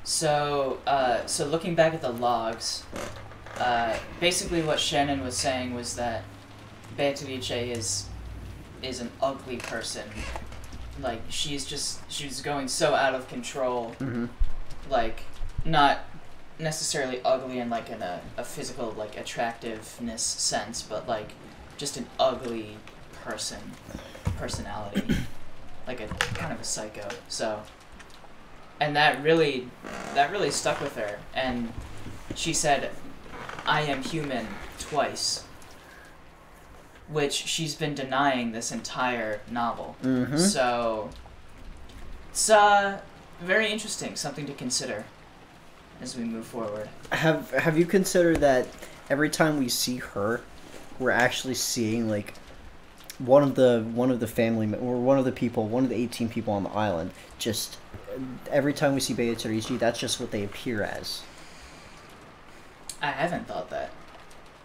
So looking back at the logs, basically what Shannon was saying was that Beatrice is an ugly person. Like, she's going so out of control. Mm-hmm. Like, not necessarily ugly in, like, in a physical, like, attractiveness sense, but, like, just an ugly personality. Like a kind of a psycho. So, and that really stuck with her. And she said, "I am human" twice, which she's been denying this entire novel. Mm-hmm. So it's very interesting, something to consider as we move forward. Have you considered that every time we see her, we're actually seeing like one of the family or one of the 18 people on the island. Just every time we see Beatrice, that's just what they appear as. I haven't thought that.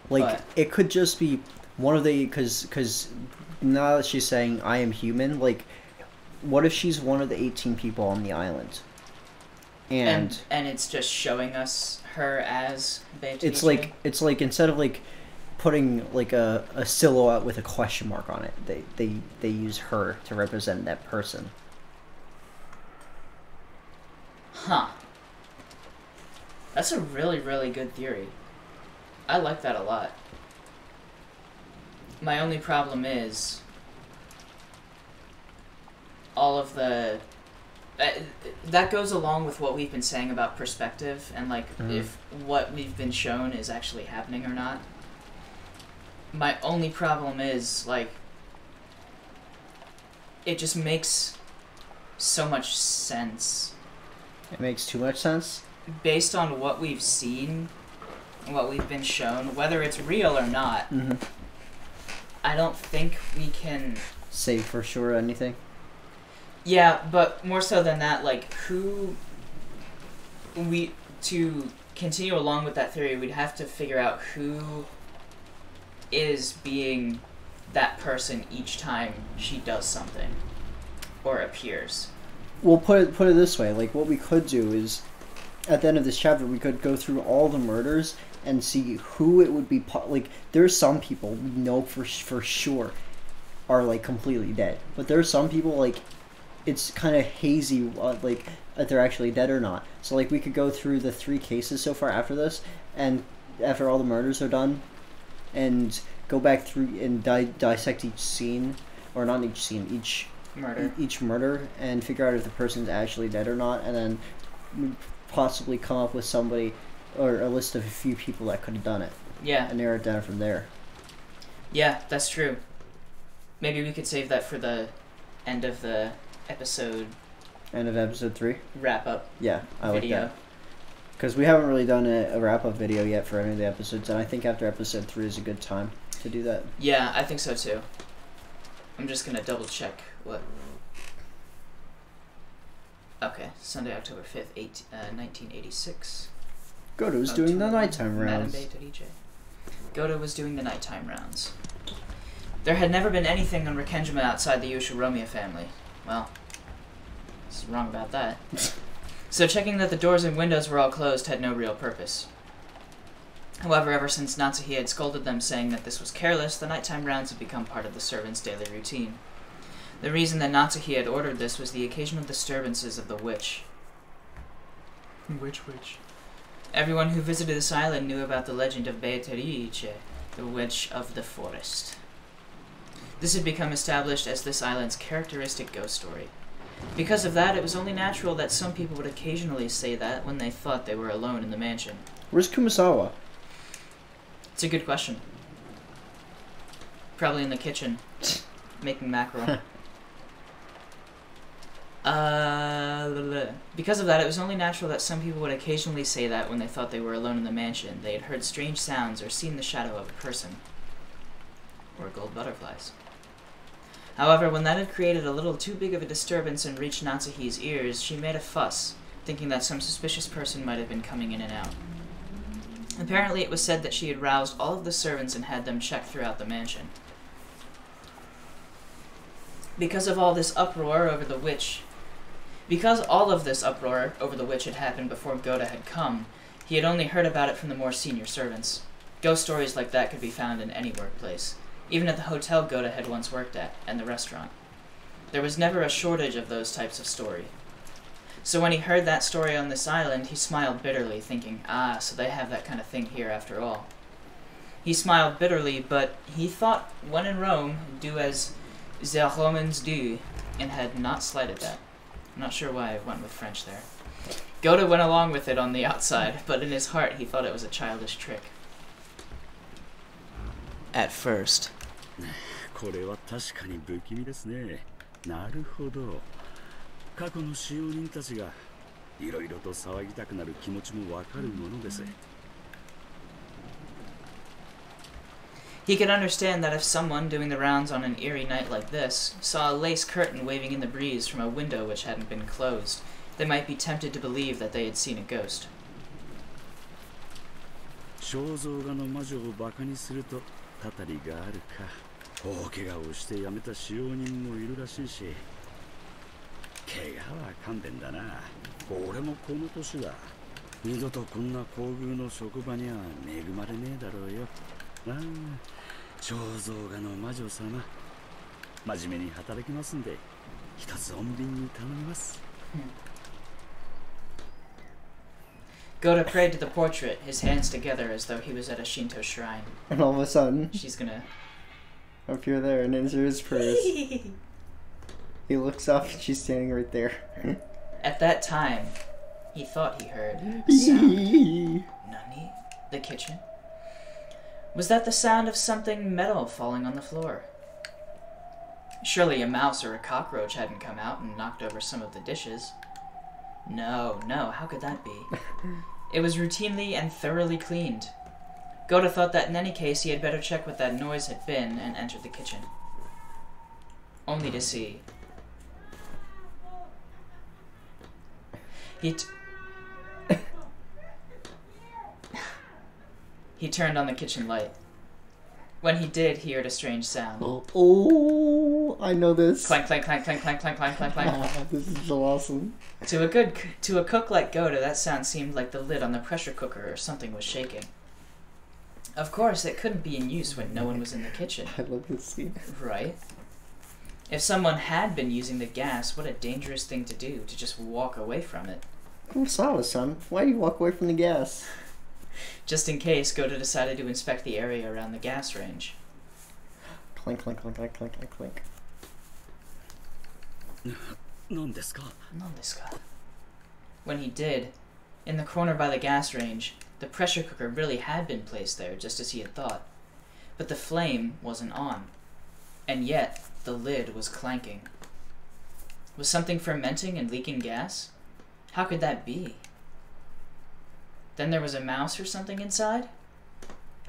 Like, but it could just be one of the, because now that she's saying I am human, like, what if she's one of the 18 people on the island? And it's just showing us her as Beatrice. It's like instead of like putting like a silhouette with a question mark on it, they use her to represent that person. Huh. That's a really, really good theory. I like that a lot. My only problem is all of the... That goes along with what we've been saying about perspective and, like, if what we've been shown is actually happening or not. My only problem is, like, it just makes so much sense. It makes too much sense? Based on what we've seen, what we've been shown, whether it's real or not, I don't think we can... say for sure anything? Yeah, but more so than that, like, to continue along with that theory, we'd have to figure out who is being that person each time she does something or appears. Well, put it this way, like, what we could do is, at the end of this chapter, we could go through all the murders and see who it would be, like, there's some people we know for sure are, like, completely dead, but there's some people, like, it's kind of hazy, like, if they're actually dead or not. So, like, we could go through the 3 cases so far after this, and after all the murders are done, and go back through and dissect each scene, or not each scene, each murder, and figure out if the person's actually dead or not, and then possibly come up with somebody, or a list of a few people that could have done it. Yeah. And narrow it down from there. Yeah, that's true. Maybe we could save that for the end of the episode. End of episode 3? Wrap-up. Yeah, I like video. that. Because we haven't really done a wrap-up video yet for any of the episodes, and I think after episode 3 is a good time to do that. Yeah, I think so too. I'm just gonna double-check what... Okay, Sunday, October 5th, 1986. Goto was doing the nighttime rounds. Goto was doing the nighttime rounds. There had never been anything on Rikkenjima outside the Yoshiromiya family. Well, this is wrong about that. So checking that the doors and windows were all closed had no real purpose. However, ever since Natsuhi had scolded them saying that this was careless, the nighttime rounds had become part of the servants' daily routine. The reason that Natsuhi had ordered this was the occasional disturbances of the witch. Which witch? Everyone who visited this island knew about the legend of Beatrice, the witch of the forest. This had become established as this island's characteristic ghost story. Because of that, it was only natural that some people would occasionally say that when they thought they were alone in the mansion. Where's Kumasawa? It's a good question. Probably in the kitchen, making mackerel. Because of that, it was only natural that some people would occasionally say that when they thought they were alone in the mansion. They had heard strange sounds or seen the shadow of a person. Or gold butterflies. However, when that had created a little too big of a disturbance and reached Natsuhi's ears, she made a fuss, thinking that some suspicious person might have been coming in and out. Apparently, it was said that she had roused all of the servants and had them check throughout the mansion. Because of all this uproar over the witch, Because all of this uproar over the witch had happened before Goda had come, he had only heard about it from the more senior servants. Ghost stories like that could be found in any workplace, even at the hotel Goda had once worked at, and the restaurant. There was never a shortage of those types of story. So when he heard that story on this island, he smiled bitterly, thinking, ah, so they have that kind of thing here after all. He smiled bitterly, but he thought, when in Rome, do as the Romans do, and had not slighted that. I'm not sure why I went with French there. Goda went along with it on the outside, but in his heart he thought it was a childish trick. At first. これは確かに不気味ですね。なるほど。過去の使用人たちがいろいろと騒ぎたくなる気持ちもわかるものです。He could understand that if someone doing the rounds on an eerie night like this saw a lace curtain waving in the breeze from a window which hadn't been closed, they might be tempted to believe that they had seen a ghost. 肖像画の魔女をバカにするとたたりがあるか。大怪我をして辞めた使用人もいるらしいし。怪我は勘弁だな。俺もこの年だ。二度とこんな厚遇の職場には恵まれねえだろうよ。ああ、肖像画の魔女様。真面目に働きますんで、一つ穏便に頼みます。Goda prayed to the portrait, his hands together as though he was at a Shinto shrine. And all of a sudden, she's gonna appear there and answer his prayers. He looks up and she's standing right there. At that time, he thought he heard a sound. Nani? The kitchen? Was that the sound of something metal falling on the floor? Surely a mouse or a cockroach hadn't come out and knocked over some of the dishes. No, how could that be? It was routinely and thoroughly cleaned. Goda thought that in any case he had better check what that noise had been and entered the kitchen. Only to see... He turned on the kitchen light. When he did, he heard a strange sound. Oh, I know this. Clank, clank, clank, clank, clank, clank, clank, clank, clank. This is so awesome. To a cook like Goda, that sound seemed like the lid on the pressure cooker or something was shaking. Of course, it couldn't be in use when no one was in the kitchen. I love this scene. Right? If someone had been using the gas, what a dangerous thing to do, to just walk away from it. I'm sorry, son. Why do you walk away from the gas? Just in case, Goda decided to inspect the area around the gas range. Clink, clink, clink, clink, clink, clink, clink. 何ですか? When he did, in the corner by the gas range, the pressure cooker really had been placed there, just as he had thought. But the flame wasn't on. And yet, the lid was clanking. Was something fermenting and leaking gas? How could that be? Then there was a mouse or something inside?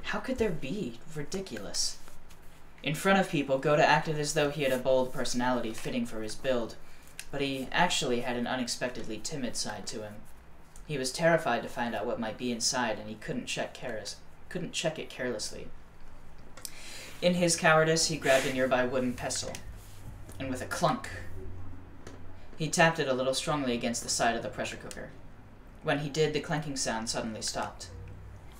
How could there be? Ridiculous. In front of people, Goda acted as though he had a bold personality fitting for his build, but he actually had an unexpectedly timid side to him. He was terrified to find out what might be inside, and he couldn't check it carelessly. In his cowardice, he grabbed a nearby wooden pestle, and with a clunk, he tapped it a little strongly against the side of the pressure cooker. When he did, the clanking sound suddenly stopped.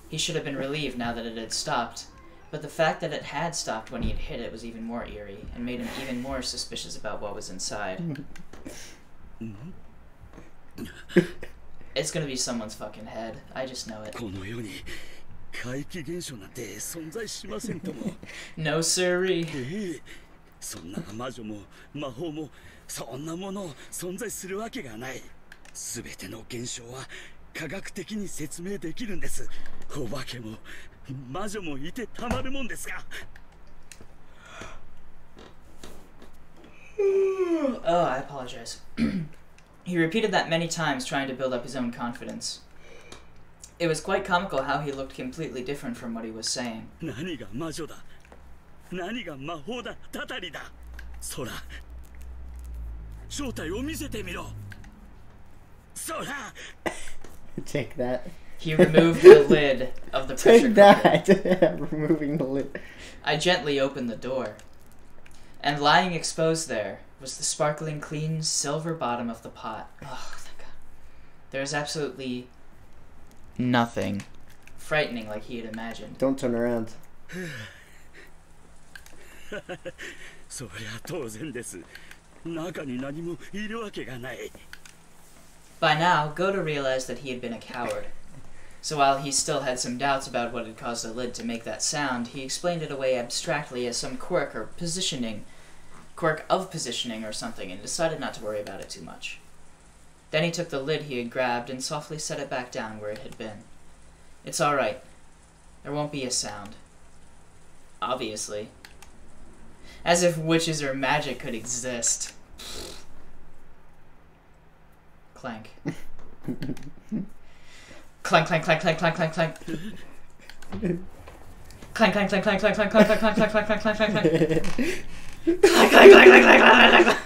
He should have been relieved now that it had stopped, but the fact that it had stopped when he had hit it was even more eerie, and made him even more suspicious about what was inside. It's gonna be someone's fucking head. I just know it. No siree. そんな魔女も魔法もそんなもの存在するわけがない。すべての現象は科学的に説明できるんです。お化けも魔女もいてたまるもんですか。Oh, I apologize. He repeated that many times, trying to build up his own confidence. It was quite comical how he looked completely different from what he was saying. 何が魔女だ。何が魔法だ。たたりだ。そら。正体を見せてみろ。そら。Take that. He removed the lid of the pressure Take cooker. that. Removing the lid. I gently opened the door. And lying exposed there, was the sparkling, clean silver bottom of the pot. Oh, thank God. There is absolutely nothing frightening like he had imagined. Don't turn around. そりゃ当然です。中に何もいるわけがない。 By now, Goda realized that he had been a coward. So while he still had some doubts about what had caused the lid to make that sound, he explained it away abstractly as some quirk of positioning or something, and decided not to worry about it too much. Then he took the lid he had grabbed and softly set it back down where it had been. It's all right. There won't be a sound. Obviously. As if witches or magic could exist. Clank. Clank, clank, clank, clank, clank, clank, clank. Clank, clank, clank, clank, clank, clank, clank, clank, clank, clank, clank, clank, clank, clank. Clank, clank, clank, clank, clank, clank, clank.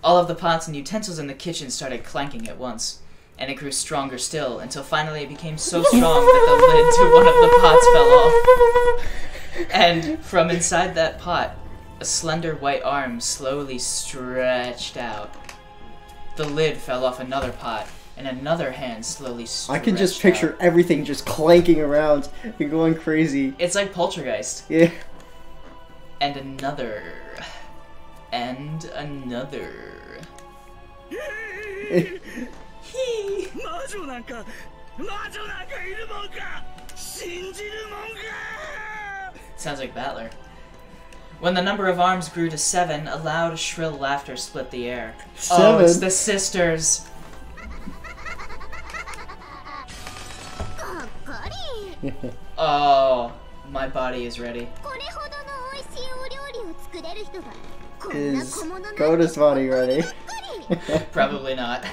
All of the pots and utensils in the kitchen started clanking at once, and it grew stronger still, until finally it became so strong that the lid to one of the pots fell off. And from inside that pot, a slender white arm slowly stretched out. The lid fell off another pot, and another hand slowly stretched I can just picture out. everything just clanking around and going crazy. It's like Poltergeist. Yeah. And another. And another. Sounds like Battler. When the number of arms grew to 7, a loud, shrill laughter split the air. 7? Oh, it's the sisters. Oh, my body is ready. Is Goda's body ready? Probably not.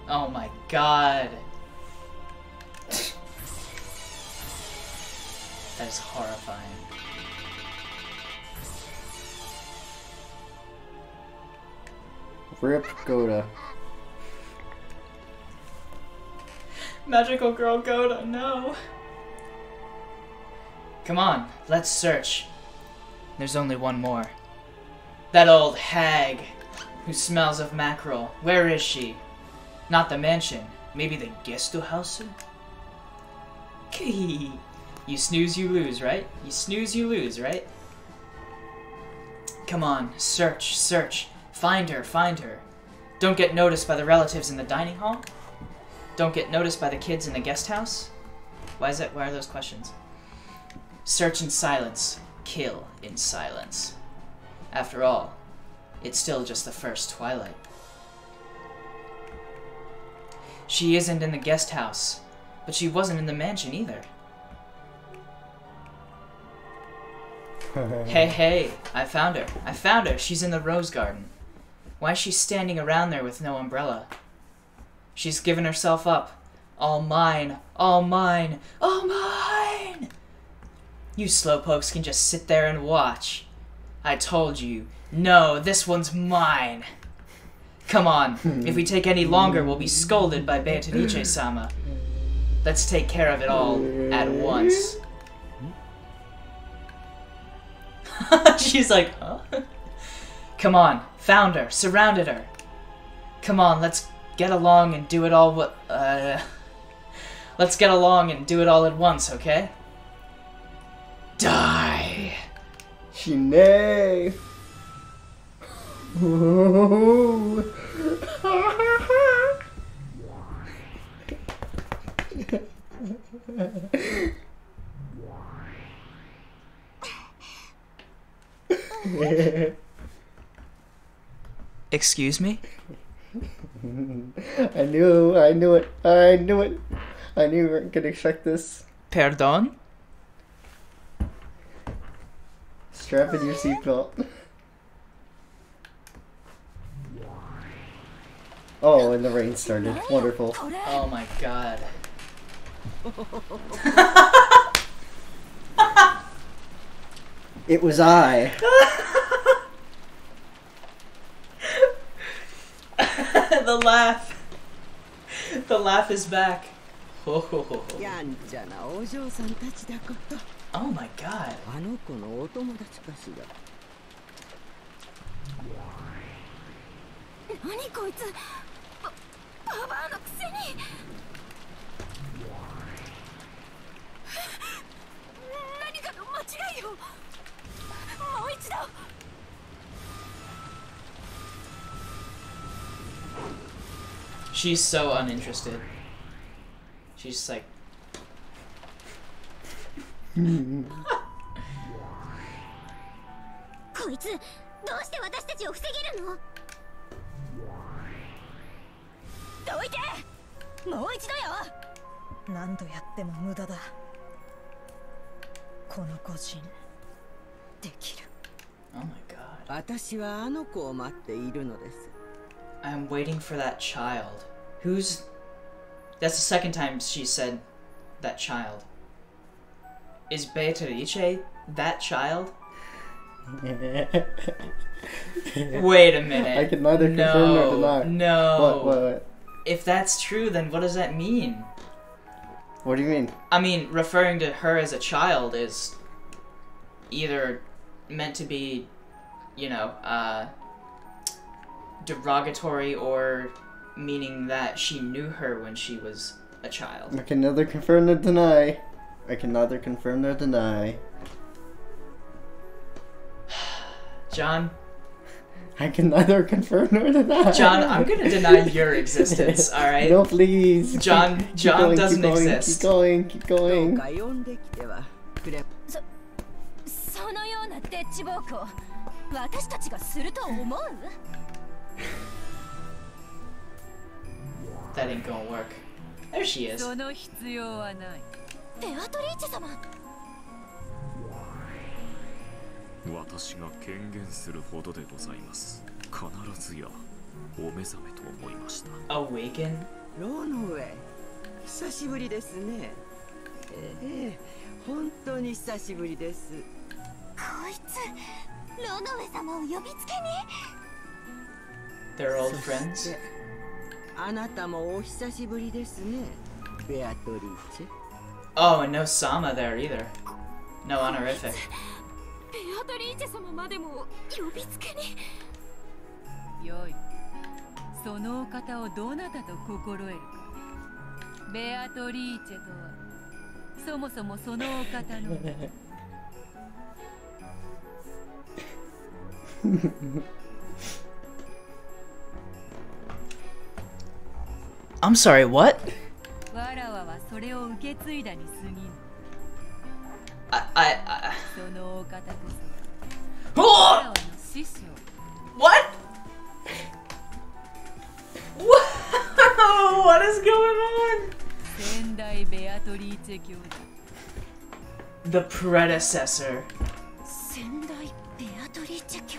Oh my God. That is horrifying. Rip Goda. Magical girl Goda, no. Come on, let's search. There's only one more. That old hag who smells of mackerel. Where is she? Not the mansion. Maybe the guest house? You snooze, you lose, right? You snooze, you lose, right? Come on, search, search. Find her, find her. Don't get noticed by the relatives in the dining hall? Don't get noticed by the kids in the guest house? Why are those questions? Search in silence. Kill in silence. After all, it's still just the first twilight. She isn't in the guest house, but she wasn't in the mansion either. Hey, I found her. I found her. She's in the rose garden. Why is she standing around there with no umbrella? She's given herself up. All mine, all mine, all mine! You slowpokes can just sit there and watch. I told you. No, this one's mine. Come on. If we take any longer, we'll be scolded by Beatanice-sama. Let's take care of it all at once. She's like, huh? Come on, found her, surrounded her. Come on, let's get along and do it all let's get along and do it all at once, okay? Die! Shindeiru! Excuse me? I knew it. I knew you weren't gonna expect this. Pardon? Strap in your seatbelt. Oh, and the rain started. Wonderful. Oh my God. It was I. The laugh. The laugh is back. Oh my god. あの子のお友達かしら。何こいつ。ババアのくせに。何かの間違いよ。もう一度。She's so uninterested. She's just like. こいつどうして私たちを防げるの？どいて！もう一度よ！何度やっても無駄だ。この個人できる。Oh my god. 私はあの子を待っているのです。I'm waiting for that child. Who's... That's the second time she said that child. Is Beatrice that child? Wait a minute. I can neither confirm nor deny. No. What? If that's true, then what does that mean? What do you mean? I mean, referring to her as a child is either meant to be, you know, derogatory or meaning that she knew her when she was a child. I can neither confirm nor deny. I can neither confirm nor deny. John? I can neither confirm nor deny. John, I'm gonna deny your existence, alright? No, please. John doesn't exist. Keep going, keep going. どうか呼んできてはくれ。そのようなデッチ暴行、私たちがすると思う？That ain't gonna work. There she is. その必要はない。ベアトリーチェ様。私が権限するほどでございます。必ずやお目覚めと思いました。Awaken? ロノウェイ、久しぶりですね。本当に久しぶりです。こいつ、ロノウェイ様を呼びつけに。They're old friends? あなたもお久しぶりですね、ベアトリーチェ。Oh, and no Sama there either. No honorific. ベアトリーチェ様までも呼びつけに。よい、そのお方をどなたと心得るか。ベアトリーチェとは、そもそもそのお方の。I'm sorry, what? わらわはそれを受け継いだに過ぎぬ。そのお方こそ。わらわの師匠。What? What is going on? 先代ベアトリーチェ教だ。The predecessor. 先代ベアトリーチェ教。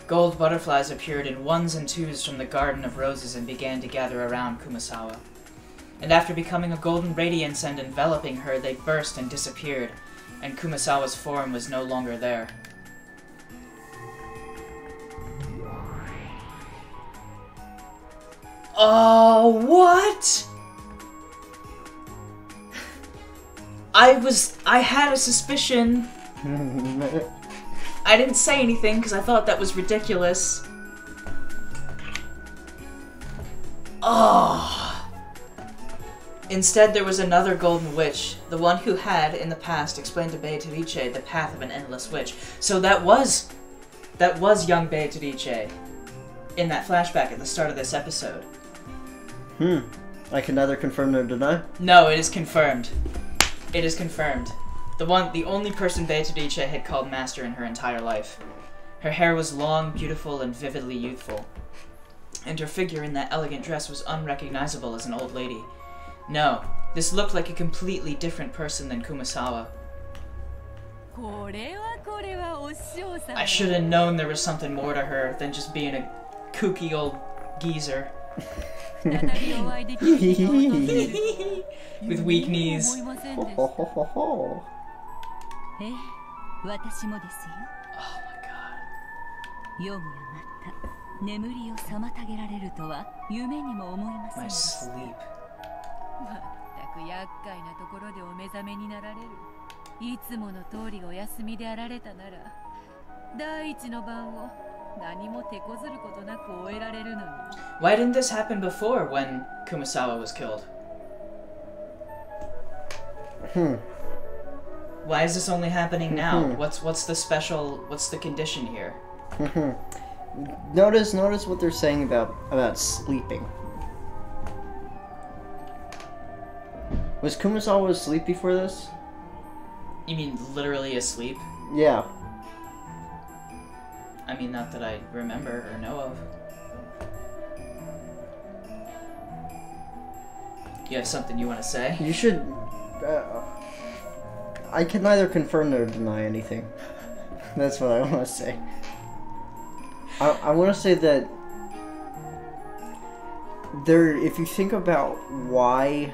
Gold butterflies appeared in ones and twos from the Garden of Roses and began to gather around Kumasawa. And after becoming a golden radiance and enveloping her, they burst and disappeared, and Kumasawa's form was no longer there. Oh, what? I had a suspicion. I didn't say anything because I thought that was ridiculous. Oh. Instead, there was another golden witch, the one who had, in the past, explained to Beatrice the path of an endless witch. So that was young Beatrice in that flashback at the start of this episode. I can neither confirm nor deny. No, it is confirmed. It is confirmed. The only person Beatrice had called master in her entire life. Her hair was long, beautiful, and vividly youthful. And her figure in that elegant dress was unrecognizable as an old lady. No, this looked like a completely different person than Kumasawa. I should have known there was something more to her than just being a kooky old geezer. With weak knees. Ho, ho, ho, ho, ho. Oh my god. 夜がまた眠りを妨げられるとは夢にも思いません My でした sleep. まったく厄介なところでお目覚めになられる。いつもの通りお休みであられたなら、第一の晩を何も手こずることなく終えられるのに。Why didn't this happen before when Kumasawa was killed? Why is this only happening now? What's the special? What's the condition here? Notice what they're saying about sleeping. Was Kumasawa asleep before this? You mean literally asleep? Yeah. I mean, not that I remember or know of. You have something you want to say? You should. I can neither confirm nor deny anything. That's what I want to say. I want to say that if you think about why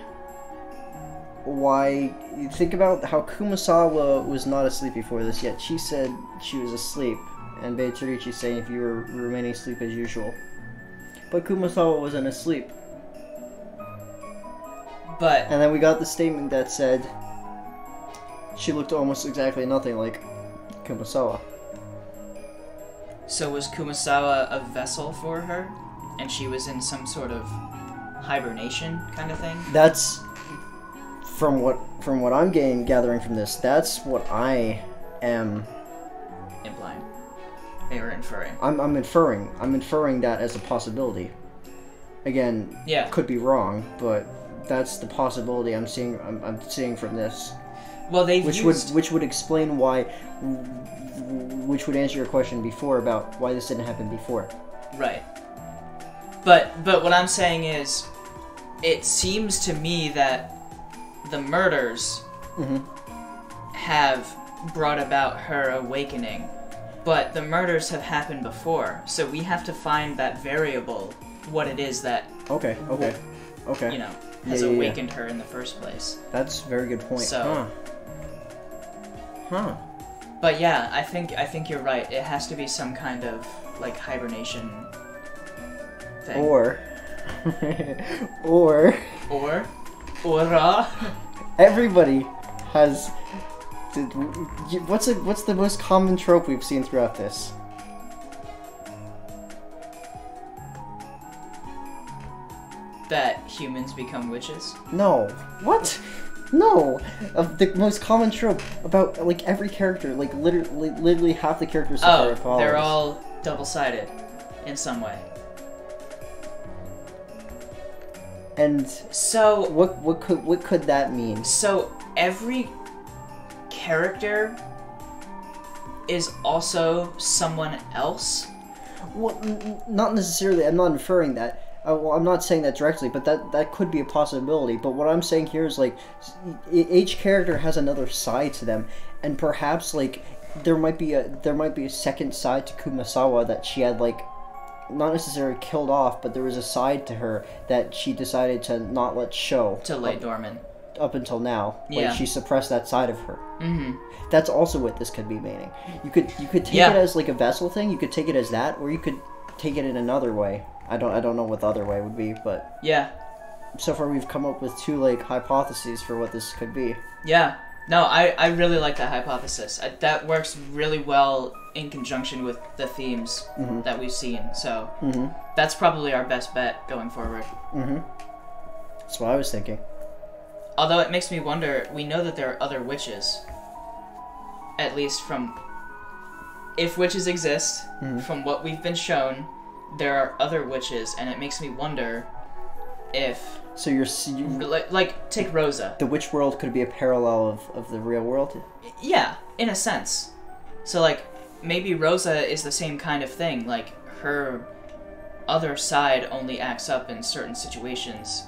you think about how Kumasawa was not asleep before this, yet she said she was asleep, and Beitorichi saying if you were remaining asleep as usual. But Kumasawa wasn't asleep. But And then we got the statement that said she looked almost exactly nothing like Kumasawa. so was Kumasawa a vessel for her, and she was in some sort of hibernation kind of thing? That's from what I'm gathering from this. That's what I am Implying. Or inferring. I'm inferring that as a possibility. Again, Yeah. could be wrong, but that's the possibility I'm seeing. I'm seeing from this, Well, they've which would explain why, which would answer your question before about why this didn't happen before. Right. But what I'm saying is, it seems to me that the murders have brought about her awakening, but the murders have happened before, so we have to find that variable, what it is that, Okay. you know, has Yeah. awakened her in the first place. That's a very good point. So- Huh. But yeah, I think you're right. It has to be some kind of like hibernation thing. Or everybody has. What's the most common trope we've seen throughout this? that humans become witches. No. What? No. Of the most common trope about like every character, like literally half the characters. Oh, follows. they're all double-sided in some way. And So what could that mean? So every character is also someone else? Well, not necessarily. I'm not inferring that. Well, I'm not saying that directly, but that could be a possibility. But what I'm saying here is like each character has another side to them, and perhaps like there might be a second side to Kumasawa that she had like not necessarily killed off, but there was a side to her that she decided to not let show. To lay dormant. Up until now, Yeah. like she suppressed that side of her. Mm-hmm. That's also what this could be meaning. You could take Yeah. it as like a vessel thing. You could take it as that, or you could take it in another way. I don't know what the other way would be, but Yeah. so far we've come up with two like hypotheses for what this could be. Yeah. No, I really like that hypothesis. That works really well in conjunction with the themes that we've seen. So that's probably our best bet going forward. That's what I was thinking. Although it makes me wonder, we know that there are other witches. At least from... If witches exist, from what we've been shown, there are other witches, and it makes me wonder if... So you're Like, take Rosa. the witch world could be a parallel of the real world. Yeah, in a sense. So, like, maybe Rosa is the same kind of thing. Like, her other side only acts up in certain situations.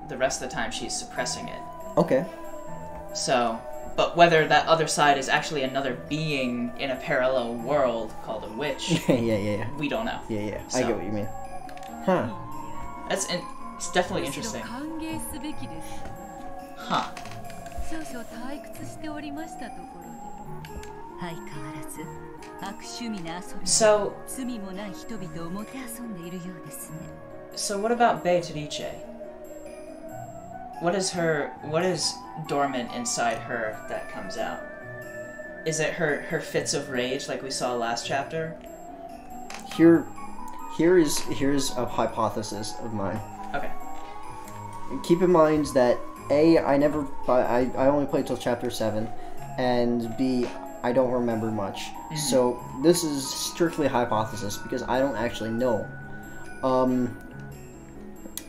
The rest of the time, she's suppressing it. Okay. So, But whether that other side is actually another being in a parallel world called a witch, yeah. we don't know. Yeah. So- I get what you mean. Huh. It's definitely interesting. 歓迎すべきです。 Huh. 少々退屈しておりましたところで。相変わらず悪趣味な遊びで So, 罪もない人々をもてあそんでいるようですね。 so what about Beatrice? What is dormant inside her that comes out? Is it her fits of rage like we saw last chapter? Here's a hypothesis of mine. Okay. Keep in mind that A, I only played till chapter 7, and B, I don't remember much. Mm-hmm. So this is strictly hypothesis because I don't actually know.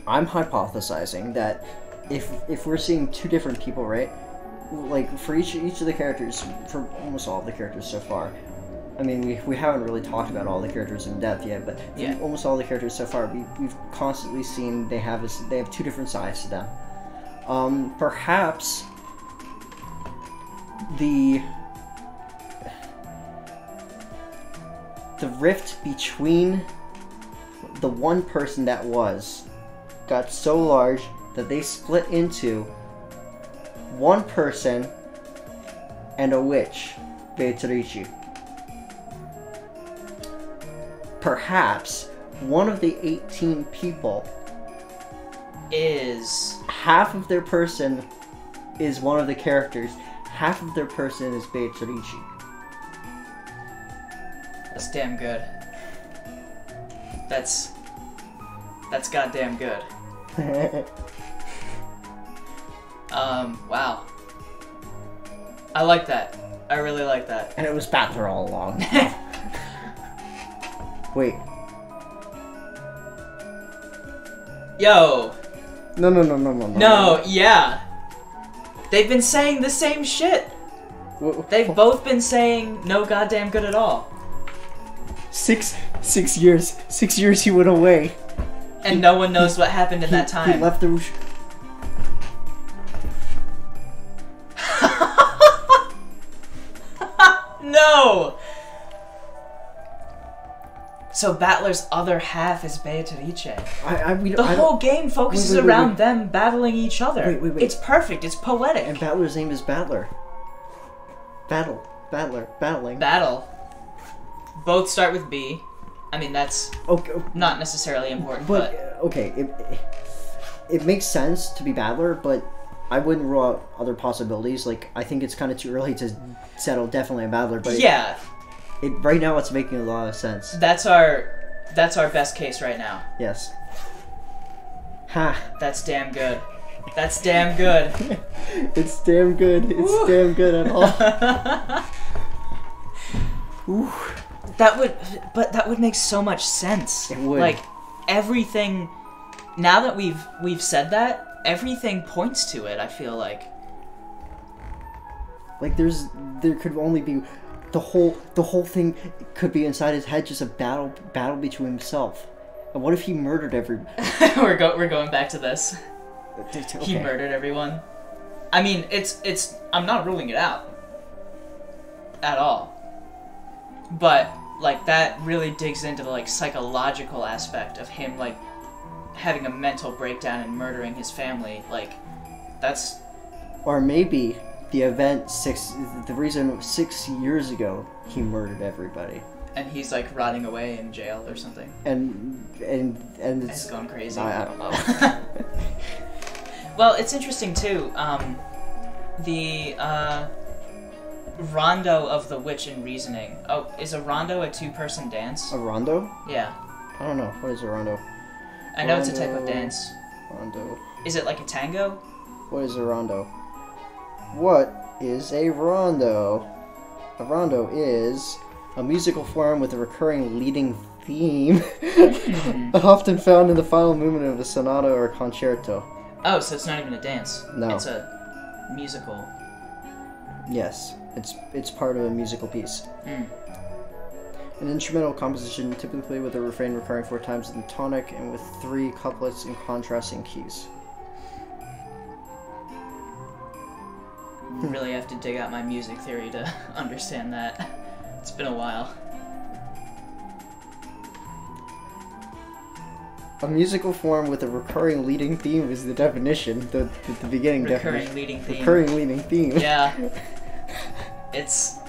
I'm hypothesizing that if we're seeing two different people, right? Like for each of the characters, for almost all of the characters so far. I mean, we haven't really talked about all the characters in depth yet, but Yeah. almost all the characters so far, we've constantly seen they have two different sides to them. Perhaps the rift between the one person that got so large that they split into one person and a witch, Beatrice. Perhaps one of the 18 people Is half of their person is one of the characters, half of their person is Beatrice. that's damn good. That's goddamn good. Wow. I like that. I really like that. And it was Battler all along. Wait. Yo. No. No, yeah. They've been saying the same shit. They've both been saying no goddamn good at all. 6 years. 6 years he went away. And no one knows what happened in that He time. left the... No! So Battler's other half is Beatrice. The whole game focuses around them battling each other. Wait. It's perfect. It's poetic. And Battler's name is Battler. Battling. Battle. Both start with B. I mean, that's Okay, not necessarily important, but okay, it makes sense to be Battler, but I wouldn't rule out other possibilities. Like, I think it's kind of too early to settle definitely a Battler, but yeah, right now it's making a lot of sense. that's our best case right now. Yes. Ha. That's damn good. That's damn good. It's damn good. It's damn good at all. Ooh. That would make so much sense. It would. Like everything. Now that we've said that, everything points to it. I feel like. Like there could only be the whole thing could be inside his head, just a battle between himself. And what if he murdered everyone? we're going back to this. Okay. He murdered everyone. I mean, it's. I'm not ruling it out. At all. But like that really digs into the like psychological aspect of him like having a mental breakdown and murdering his family. Like that's. Or maybe the reason 6 years ago he murdered everybody. And he's like rotting away in jail or something. And It's going crazy. I don't know. Well, it's interesting too. The rondo of the witch in reasoning. Oh, is a rondo a two-person dance? A rondo? Yeah. I don't know. What is a rondo? I know it's a type of Rondo. dance. Rondo. Is it like a tango? What is a rondo? What is a rondo? A rondo is a musical form with a recurring leading theme, often found in the final movement of a sonata or a concerto. Oh, so it's not even a dance. No. It's a musical. Yes, it's part of a musical piece. Mm. An instrumental composition, typically with a refrain recurring 4 times in tonic and with 3 couplets in contrasting keys. really have to dig out my music theory to understand that. It's been a while. A musical form with a recurring leading theme is the definition. The beginning Recurring definition. leading theme. Recurring leading theme. Yeah. It's.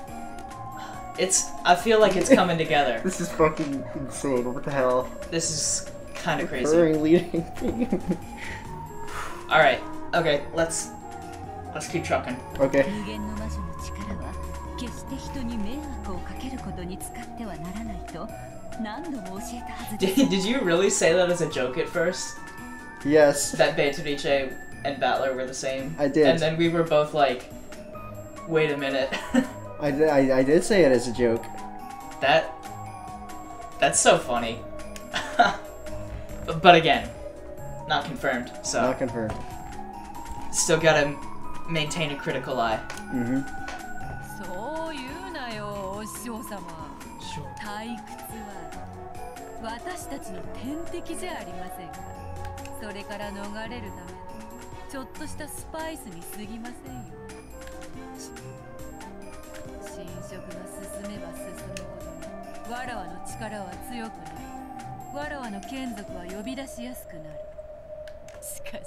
I feel like it's coming together. This is fucking insane. What the hell? This is kind of crazy. Recurring leading theme. All right. Okay. Let's keep trucking. Okay. 無限の魔女の力は決して人に迷惑をかけることに使ってはならないと何度も教えたはずです。Did you really say that as a joke at first? Yes. That Beatrice and Battler were the same? I did. And then we were both like, wait a minute. I did say it as a joke. That's so funny. But again, not confirmed, so. Not confirmed. Still gotta maintain a critical eye. Mm-hmm. そう言うなよ、お師匠様。退屈は私たちの天敵じゃありませんか。それから逃れるためのちょっとしたスパイスに過ぎませんよ。侵食が進めば進むほどわらわの力は強くなり、わらわの眷属は呼び出しやすくなる。しかし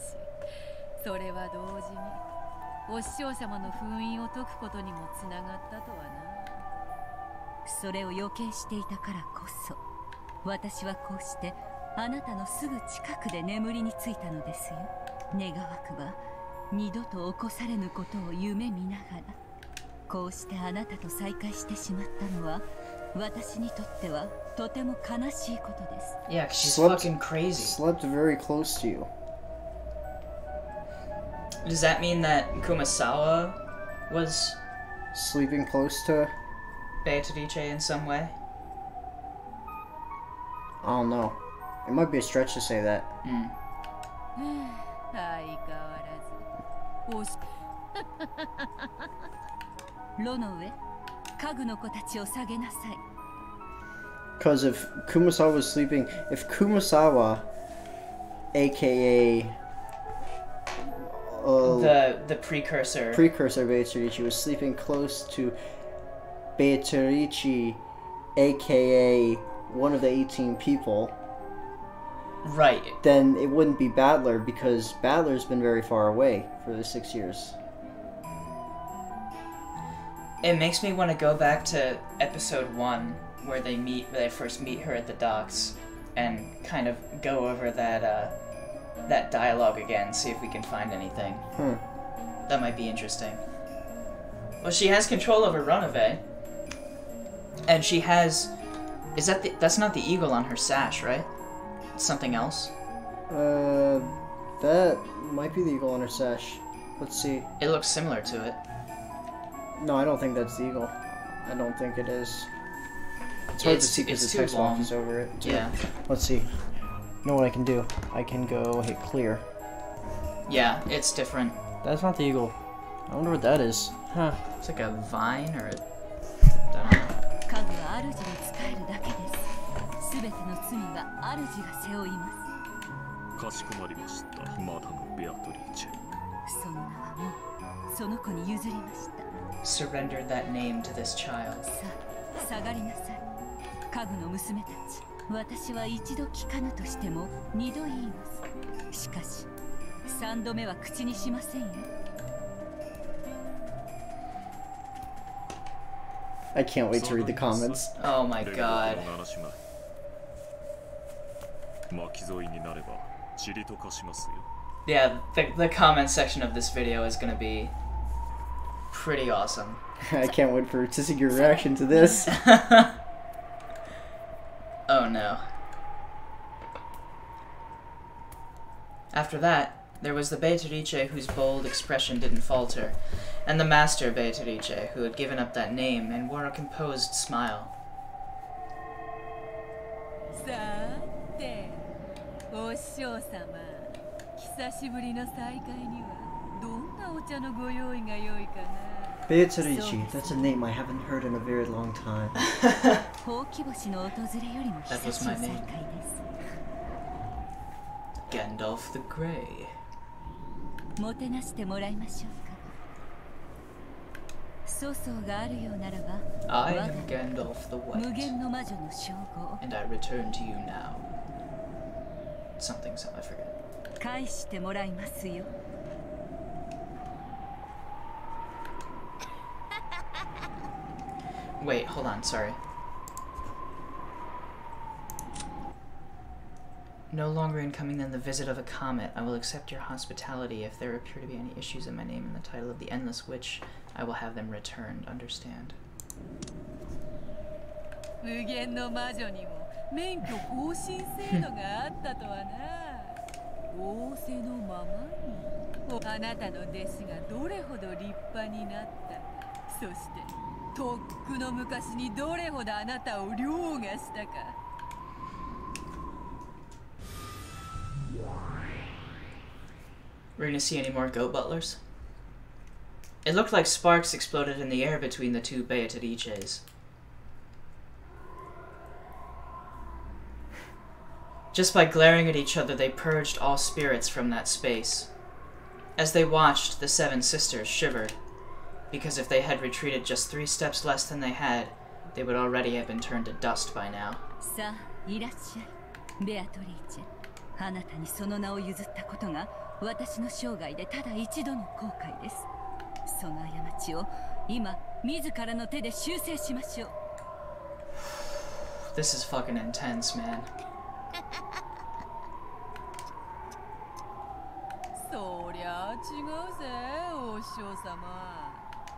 それは同時にお師匠様の封印を解くことにもつながったとはな。それを予見していたからこそ私はこうしてあなたのすぐ近くで眠りについたのですよ。願わくば二度と起こされぬことを夢見ながらこうしてあなたと再会してしまったのは私にとってはとても悲しいことです。 Yeah, 'cause she's Slept- fucking crazy. Slept very close to you. Does that mean that Kumasawa was Sleeping close to... Beatrice in some way? I don't know. It might be a stretch to say that. 相変わらずおし炉の上家具の子たちを下げなさい。 Because if Kumasawa was sleeping... If Kumasawa, aka... The precursor. Precursor Beatrice was sleeping close to Beatrice, aka one of the 18 people, Right. then it wouldn't be Battler because Battler's been very far away for the 6 years. It makes me want to go back to episode 1 where they first meet her at the docks and kind of go over that dialogue again, see if we can find anything. That might be interesting. Well, she has control over Runaway. And she has... That's not the eagle on her sash, right? It's something else? That might be the eagle on her sash. Let's see. It looks similar to it. No, I don't think that's the eagle. I don't think it is. It's hard to see because the too text long. box is over it. too. Yeah. Let's see. You know what I can do? I can go hit clear. Yeah, it's different. That's not the eagle. I wonder what that is. Huh. It's like a vine or a... I don't know. 家具は主に仕えるだけです。すべての罪は主が背負います。かしこまりました、マダム・ベアトリーチェ。その名はもうその子に譲りました。 Surrendered that name to this child. さあ、下がりなさい。家具の娘たち。私は一度聞かぬとしても二度言います。しかし、三度目は口にしませんよ。I can't wait to read the comments. Oh my god. 巻き添いになれば塵と化しますよ。 Yeah, the comment section of this video is gonna be pretty awesome. I can't wait to see your reaction to this. Oh no. After that, there was the Beatrice whose bold expression didn't falter, and the master Beatrice who had given up that name and wore a composed smile. さて、お師匠様、久しぶりの再会にはどんなお茶のご用意が良いかな。 Beatrice, that's a name I haven't heard in a very long time. ほうき星の訪れよりも久しい再会です。 Gandalf the Grey. もてなしてもらいましょうか。粗相があるようならば I am Gandalf the 無 White, 限の魔女の称号 and I return to you now. Something, I forget. 返してもらいますよ。 Wait, hold on, sorry. No longer incoming than the visit of a comet. I will accept your hospitality. If there appear to be any issues in my name and the title of the Endless Witch, I will have them returned. Understand? 無限の魔女にも免許更新制度があったとはな。仰せのままにあなたの弟子がどれほど立派になったか、そしてとっくの昔にどれほどあなたを凌駕したか。 We're gonna see any more goat butlers? It looked like sparks exploded in the air between the two Beatarices. Just by glaring at each other, they purged all spirits from that space. As they watched, the seven sisters shivered, because if they had retreated just 3 steps less than they had, they would already have been turned to dust by now. さあ、いらっしゃい、ベアトリーチェ。あなたにその名を譲ったことが私の生涯でただ一度の後悔です。その過ちを今自らの手で修正しましょう。This is fucking intense, man. そりゃあ違うぜ、お師匠様。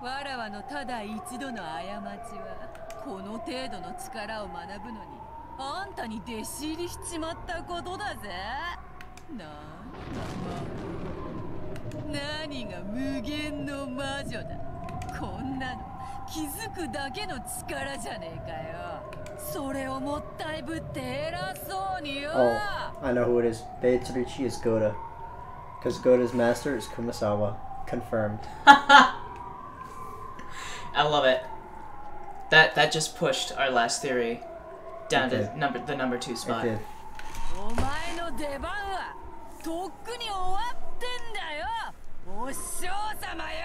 わらわのただ一度の過ちはこの程度の力を学ぶのにあんたに弟子入りしちまったことだぜ。何が無限の魔女だ。こんなの気づくだけの力じゃねえかよ。それをもったいぶって偉そうによ。 Oh, I know who it is. Beatrice is Goda. Because Goda's master is Kumasawa. Confirmed. I love it. That just pushed our last theory down to the number 2 spot. It did. お前の出番はとっくに終わってんだよ、お師匠様よ。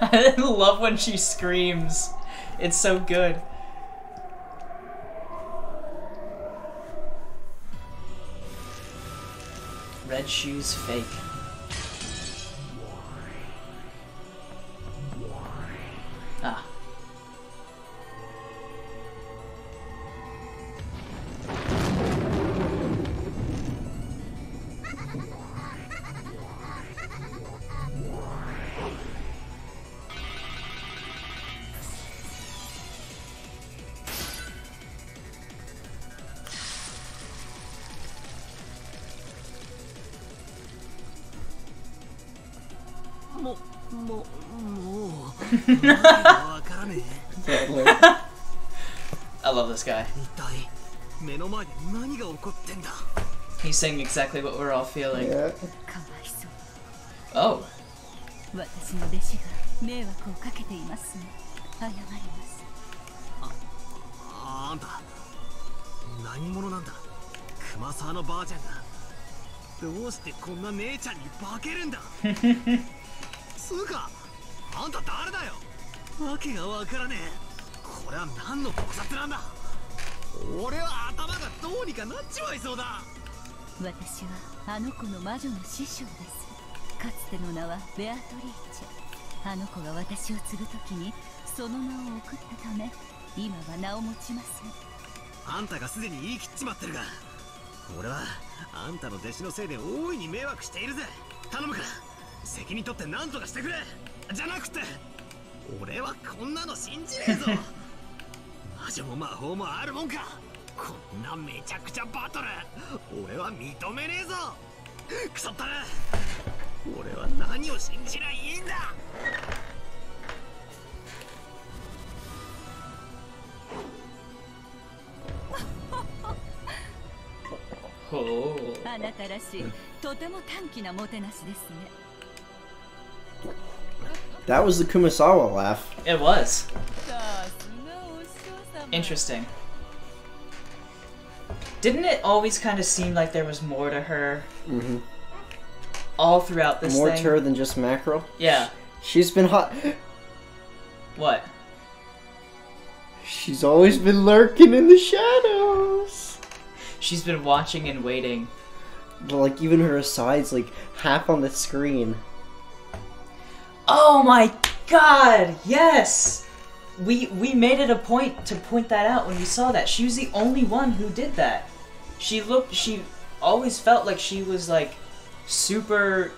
I love when she screams. It's so good. Red shoes fake. Ah. I love this guy. He's saying exactly what we're all feeling. Yeah. Oh. 私の弟子が迷惑をかけていますね。謝ります。あんた何者なんだ。熊沢のばあちゃんがどうしてこんな姉ちゃんに化けるんだ。つうかあんた誰だよ。わけがわからねえ。これは何の考察なんだ。俺は頭がどうにかなっちまいそうだ。私はあの子の魔女の師匠です。かつての名はベアトリーチェ。あの子が私を継ぐときにその名を送ったため今は名を持ちません。あんたがすでに言い切っちまってるが、俺はあんたの弟子のせいで大いに迷惑しているぜ。頼むから責任取って何とかしてくれ。じゃなくて俺はこんなの信じねえぞ。魔女も魔法もあるもんか。こんなめちゃくちゃバトル俺は認めねえぞ。くそったな。俺は何を信じりゃいいんだ。あなたらしいとても短気なもてなしですね。That was the Kumasawa laugh. It was. Interesting. Didn't it always kind of seem like there was more to her? Mm-hmm. All throughout this More thing? to her than just mackerel? Yeah. She's been hot. What? She's always been lurking in the shadows. She's been watching and waiting. Like, even her asides, like, half on the screen. Oh my god, yes! We made it a point to point that out when we saw that. She was the only one who did that. She always felt like she was, like, super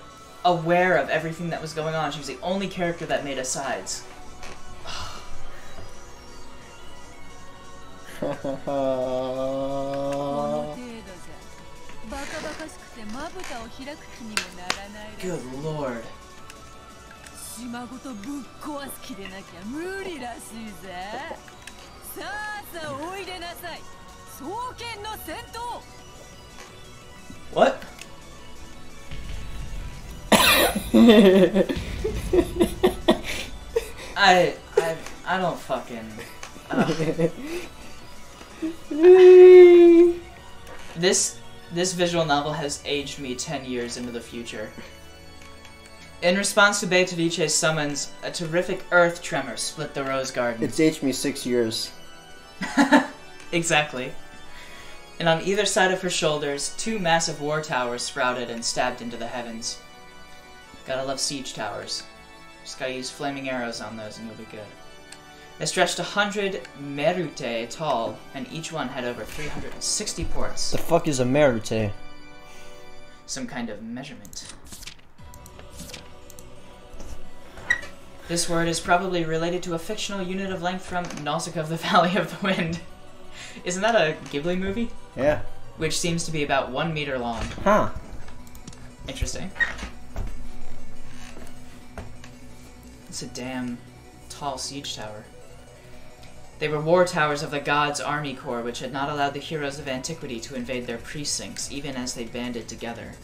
aware of everything that was going on. She was the only character that made asides. Good lord. What? I don't fucking... This visual novel has aged me 10 years into the future. In response to Beatrice's summons, a terrific earth tremor split the rose garden. It's aged me 6 years. Exactly. And on either side of her shoulders, 2 massive war towers sprouted and stabbed into the heavens. Gotta love siege towers. Just gotta use flaming arrows on those and you'll be good. They stretched 100 merute tall, and each one had over 360 ports. The fuck is a merute? Some kind of measurement. This word is probably related to a fictional unit of length from Nausicaa of the Valley of the Wind. Isn't that a Ghibli movie? Yeah. Which seems to be about 1 meter long. Huh. Interesting. It's a damn tall siege tower. They were war towers of the gods' army corps, which had not allowed the heroes of antiquity to invade their precincts, even as they banded together.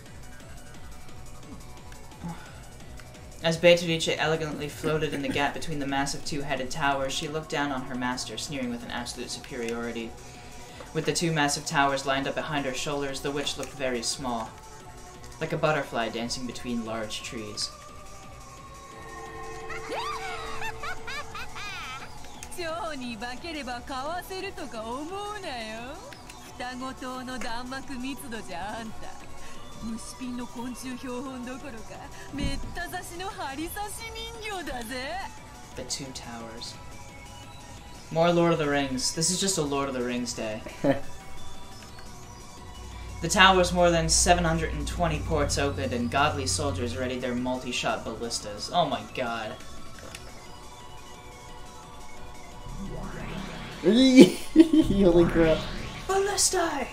As Beatrice elegantly floated in the gap between the massive 2-headed towers, she looked down on her master, sneering with an absolute superiority. With the 2 massive towers lined up behind her shoulders, the witch looked very small, like a butterfly dancing between large trees. The 2 towers. More Lord of the Rings. This is just a Lord of the Rings day. The towers more than 720 ports opened and godly soldiers readied their multi-shot ballistas. Oh my god. Holy crap. Ballistae!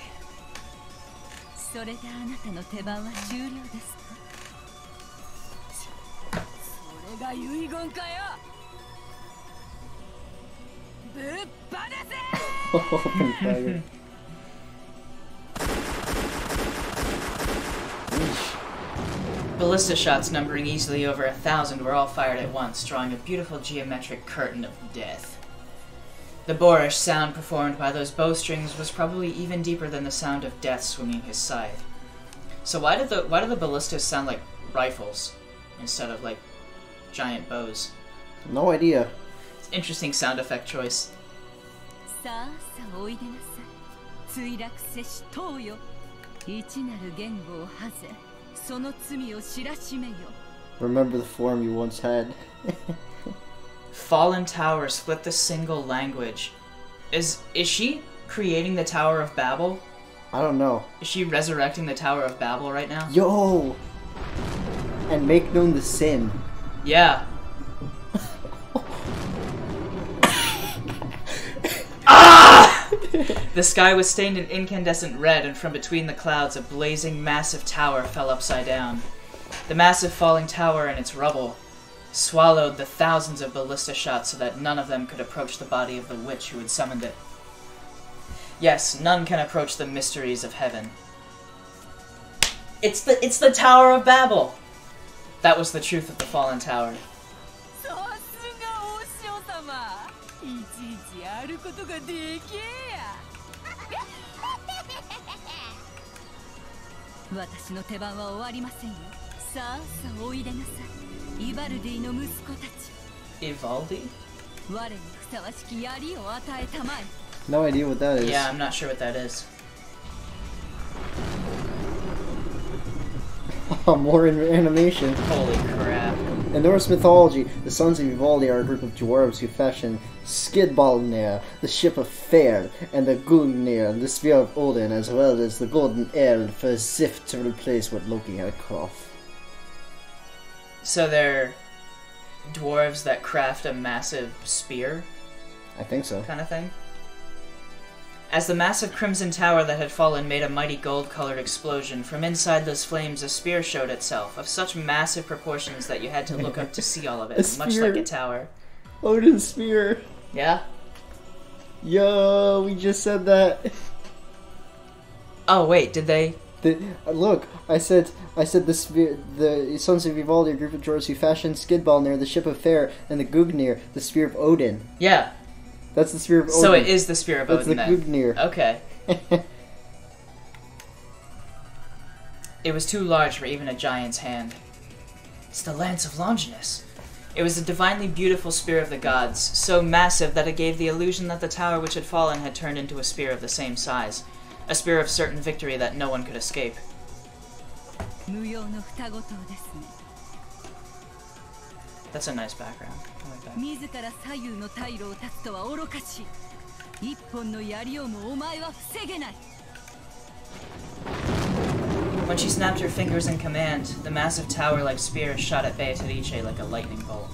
Open fire. Ballista shots numbering easily over 1,000 were all fired at once, drawing a beautiful geometric curtain of death. The boorish sound performed by those bowstrings was probably even deeper than the sound of death swinging his scythe. So why did the ballistas sound like rifles instead of like giant bows? No idea. It's an interesting sound effect choice. Remember the form you once had. Fallen Tower split the single language. Is she creating the Tower of Babel? I don't know. Is she resurrecting the Tower of Babel right now? Yo! And make known the sin. Yeah. Ah! The sky was stained in incandescent red, and from between the clouds a blazing massive tower fell upside down. The massive falling tower and its rubble swallowed the thousands of ballista shots so that none of them could approach the body of the witch who had summoned it. Yes, none can approach the mysteries of heaven. It's the Tower of Babel! That was the truth of the fallen tower. Ivaldi? 我にふさわしき槍を与えたまえ。 No idea what that is. Yeah, I'm not sure what that is. More animation. Holy crap. In Norse mythology, the sons of Ivaldi are a group of dwarves who fashion Skidbalnir, the ship of Fair, and the Gungnir, the spear of Odin, as well as the golden eld for Sif to replace what Loki had cut off. So they're dwarves that craft a massive spear, I think so. kind of thing? As the massive crimson tower that had fallen made a mighty gold-colored explosion, from inside those flames a spear showed itself, of such massive proportions that you had to look up to see all of it, much like a tower. Odin's spear. Yeah? Yo, we just said that. Oh, wait, did they? Look, I said the spear, the sons of Ivaldi, a group of dwarves who fashioned Skidbalnir, the ship of Fair, and the Gungnir, the spear of Odin. Yeah. That's the spear of Odin. So it is the spear of That's Odin, the then. Gungnir. Okay. It was too large for even a giant's hand. It's the Lance of Longinus. It was a divinely beautiful spear of the gods, so massive that it gave the illusion that the tower which had fallen had turned into a spear of the same size. A spear of certain victory that no one could escape. 無用の双子塔ですね。 That's a nice background. I like that. 自ら左右の退路を断つとは愚かしい。一本の槍をもお前は防げない。 When she snapped her fingers in command, the massive tower-like spear shot at Beatrice like a lightning bolt.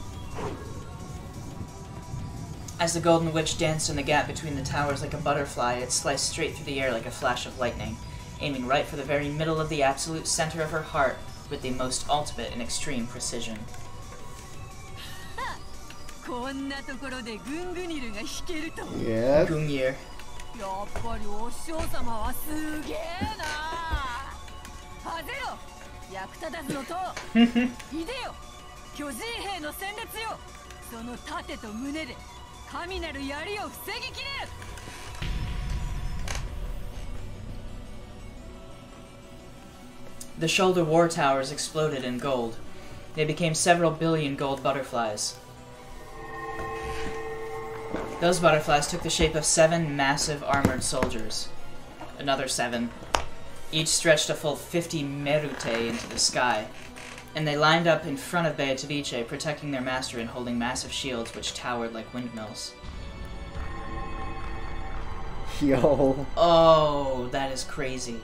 As the Golden Witch danced in the gap between the towers like a butterfly, it sliced straight through the air like a flash of lightning, aiming right for the very middle of the absolute center of her heart with the most ultimate and extreme precision. こんなところでグングニルが弾けると。 Yeah. Gungnir. やっぱりお師匠様はすげえな。はぜろ、役立たずの塔。いでよ、巨人兵の戦列よ。その盾と胸で神なる槍を防ぎきれる。 The shoulder war towers exploded in gold. They became several billion gold butterflies. Those butterflies took the shape of 7 massive armored soldiers. Another 7. Each stretched a full 50 merute into the sky. And they lined up in front of Beatrice, protecting their master and holding massive shields which towered like windmills. Yo. Oh, that is crazy.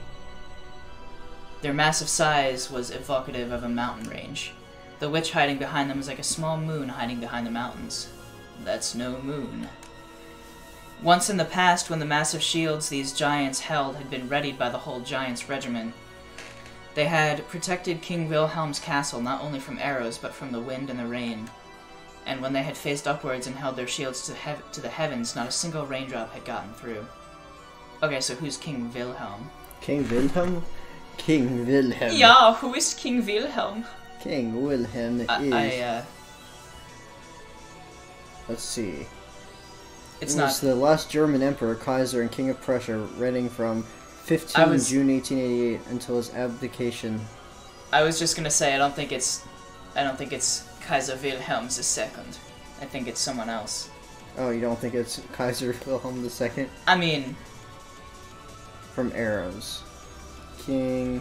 Their massive size was evocative of a mountain range. The witch hiding behind them was like a small moon hiding behind the mountains. That's no moon. Once in the past, when the massive shields these giants held had been readied by the whole giants' regimen, they had protected King Wilhelm's castle not only from arrows but from the wind and the rain. And when they had faced upwards and held their shields to the heavens, not a single raindrop had gotten through. Okay, so who's King Wilhelm? King Wilhelm? King Wilhelm. Yeah, who is King Wilhelm? King Wilhelm is... Let's see. It's He not... was the last German emperor, Kaiser, and king of Prussia, reigning from 15 June 1888 until his abdication. I was just gonna say I don't think it's Kaiser Wilhelm II. I think it's someone else. Oh, you don't think it's Kaiser Wilhelm II? I mean, From arrows. King...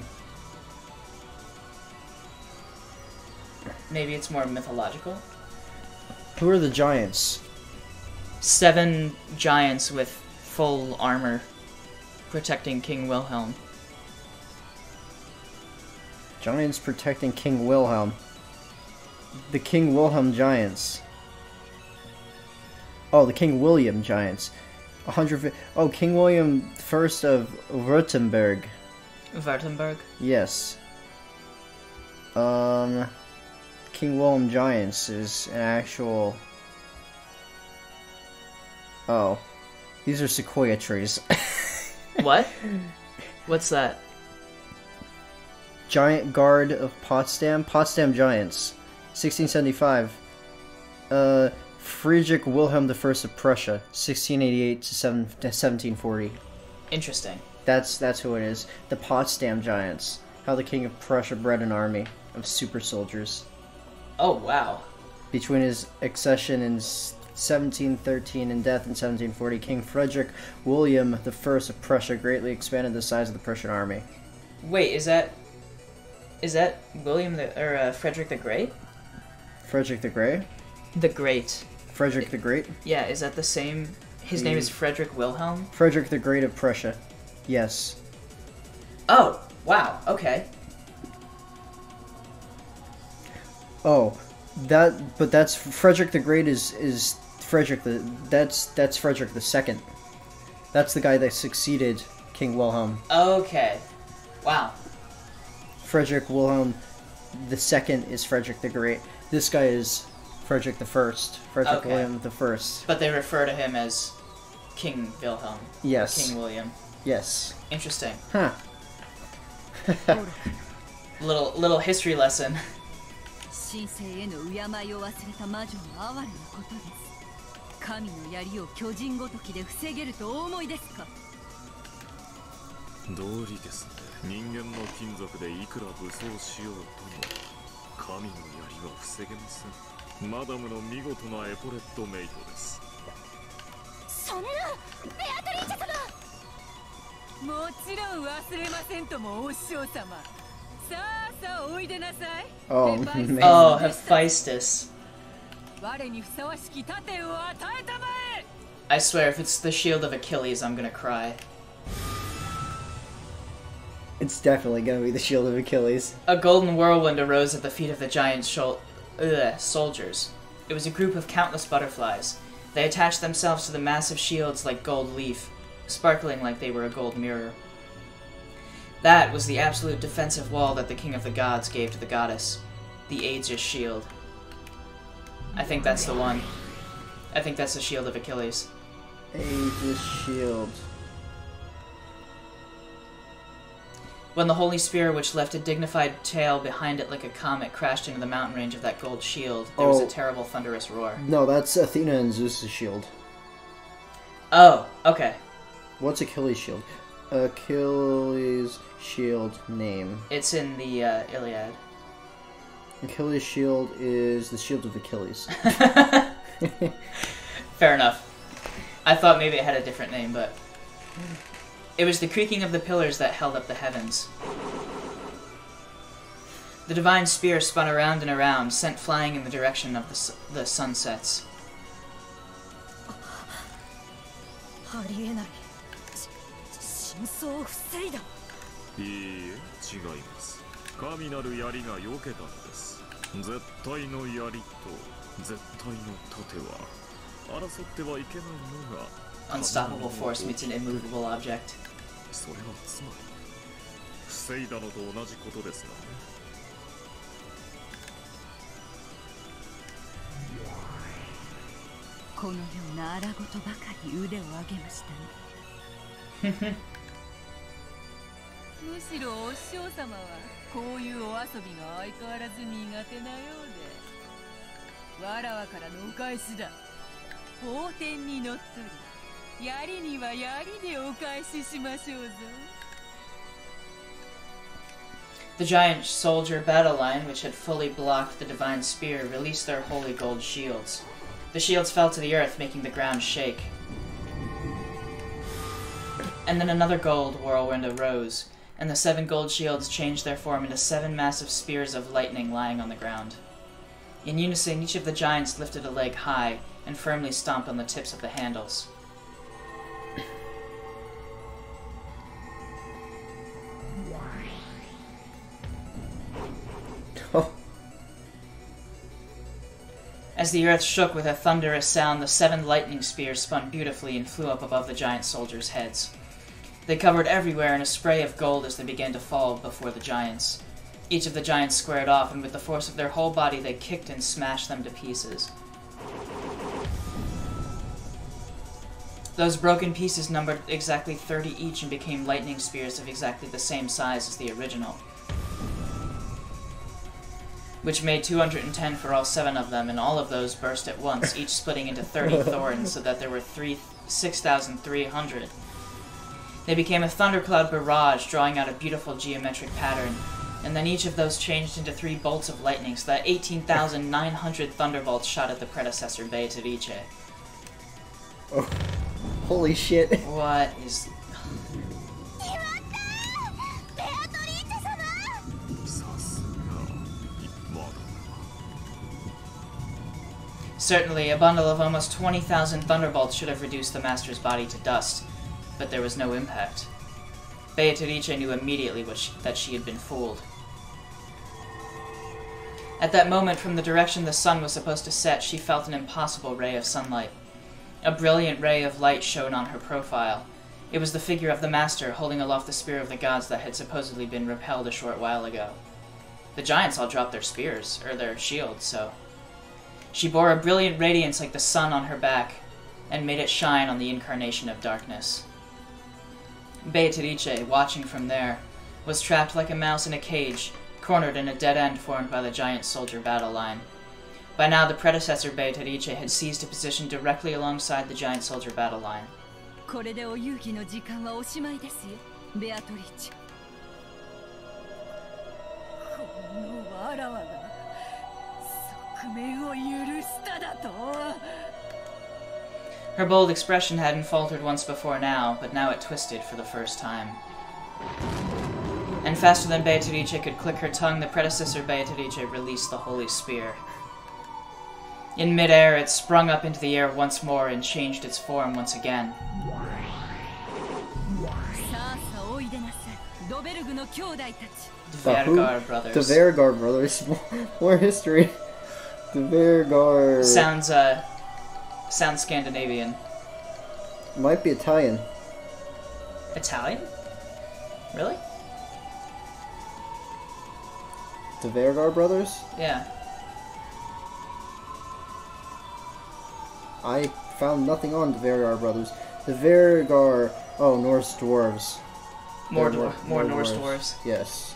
maybe it's more mythological. Who are the giants? 7 giants with full armor protecting King Wilhelm. Giants protecting King Wilhelm. The King Wilhelm giants. Oh, the King William giants. 100. Oh, King William I of Württemberg. Württemberg? Yes. King William giants is an actual. Oh, these are sequoia trees. What? What's that? Giant Guard of Potsdam. Potsdam Giants. 1675. Friedrich Wilhelm I of Prussia. 1688 to 1740. Interesting. That's who it is. The Potsdam Giants. How the King of Prussia bred an army of super soldiers. Oh, wow. Between his accession in 1713 and death in 1740, King Frederick William I of Prussia greatly expanded the size of the Prussian army. Wait, is that William Frederick the Great? Frederick the Great? The Great. Frederick the Great? Yeah, is that the same? His name is Frederick Wilhelm? Frederick the Great of Prussia. Yes. Oh, wow, okay. Oh, that's Frederick the Great is Frederick that's Frederick the Second. That's the guy that succeeded King Wilhelm. Okay. Wow. Frederick Wilhelm the Second is Frederick the Great. This guy is Frederick the First. Frederick William the First. But they refer to him as King Wilhelm. Yes. King William. Yes. Interesting. Huh. little history lesson. 神聖への敬いを忘れた魔女の哀れなことです。神の槍を巨人ごときで防げるとお思いですか？道理ですね。人間の金属でいくら武装しようとも神の槍は防げません。マダムの見事なエポレットメイトです。そんなベアトリーチェ様、もちろん忘れませんともお師匠様。さあさあおいでなさい。Oh, oh, Hephaestus. 我にふさわしき盾を与えたまえ。 I swear, if it's the shield of Achilles, I'm gonna cry. It's definitely gonna be the shield of Achilles. A golden whirlwind arose at the feet of the giant soldiers. It was a group of countless butterflies. They attached themselves to the massive shields like gold leaf, sparkling like they were a gold mirror. That was the absolute defensive wall that the King of the Gods gave to the goddess. The Aegis shield. I think that's the one. I think that's the shield of Achilles. Aegis shield. When the holy spear, which left a dignified tail behind it like a comet, crashed into the mountain range of that gold shield, there was a terrible thunderous roar. No, that's Athena and Zeus' shield. Oh, okay. What's Achilles' shield? Achilles' shield name. It's in the Iliad. Achilles' shield is the shield of Achilles. Fair enough. I thought maybe it had a different name, but... It was the creaking of the pillars that held up the heavens. The divine spear spun around and around, sent flying in the direction of the sunsets. ありえない。真相を防いだ。いいえ、違います。神なる槍が避けたのです。絶対の槍と絶対の盾は争ってはいけないのが Unstoppable force meets an immovable object. それはつまり防いだのと同じことですがね。このような荒事ばかり腕を上げましたね。むしろお師匠様はこういうお遊びが相変わらず苦手なようで、わらわからのお返しだ。法典にのっとり、槍には槍でお返ししましょうぞ。The giant soldier battle line, which had fully blocked the divine spear, released their holy gold shields. The shields fell to the earth, making the ground shake. And then another gold whirlwind arose, and the 7 gold shields changed their form into 7 massive spears of lightning lying on the ground. In unison, each of the giants lifted a leg high and firmly stomped on the tips of the handles. As the earth shook with a thunderous sound, the 7 lightning spears spun beautifully and flew up above the giant soldiers' heads. They covered everywhere in a spray of gold as they began to fall before the giants. Each of the giants squared off, and with the force of their whole body they kicked and smashed them to pieces. Those broken pieces numbered exactly 30 each and became lightning spears of exactly the same size as the original, which made 210 for all 7 of them, and all of those burst at once, each splitting into 30 thorns, so that there were 6,300. They became a thundercloud barrage, drawing out a beautiful geometric pattern, and then each of those changed into 3 bolts of lightning, so that 18,900 thunderbolts shot at the predecessor Beatrice. Oh. Holy shit. What is... Certainly, a bundle of almost 20,000 thunderbolts should have reduced the Master's body to dust, but there was no impact. Beatrice knew immediately that she had been fooled. At that moment, from the direction the sun was supposed to set, she felt an impossible ray of sunlight. A brilliant ray of light shone on her profile. It was the figure of the Master, holding aloft the spear of the gods that had supposedly been repelled a short while ago. The giants all dropped their spears, or their shields, so... She bore a brilliant radiance like the sun on her back, and made it shine on the incarnation of darkness. Beatrice, watching from there, was trapped like a mouse in a cage, cornered in a dead end formed by the giant soldier battle line. By now, the predecessor Beatrice had seized a position directly alongside the giant soldier battle line. これでお遊戯の時間はおしまいですよ、ベアトリーチェ。このわらわが側面を許しただと。 Her bold expression hadn't faltered once before now, but now it twisted for the first time. And faster than Beatrice could click her tongue, the predecessor Beatrice released the holy spear. In midair, it sprung up into the air once more and changed its form once again. The Vergar brothers. The Vergar brothers. More history. The Vergar. Sounds Scandinavian. Might be Italian. Italian? Really? The Vergar brothers? Yeah. I found nothing on the Vergar brothers. The Vergar... Oh, Norse dwarves. More Norse dwarves. Yes.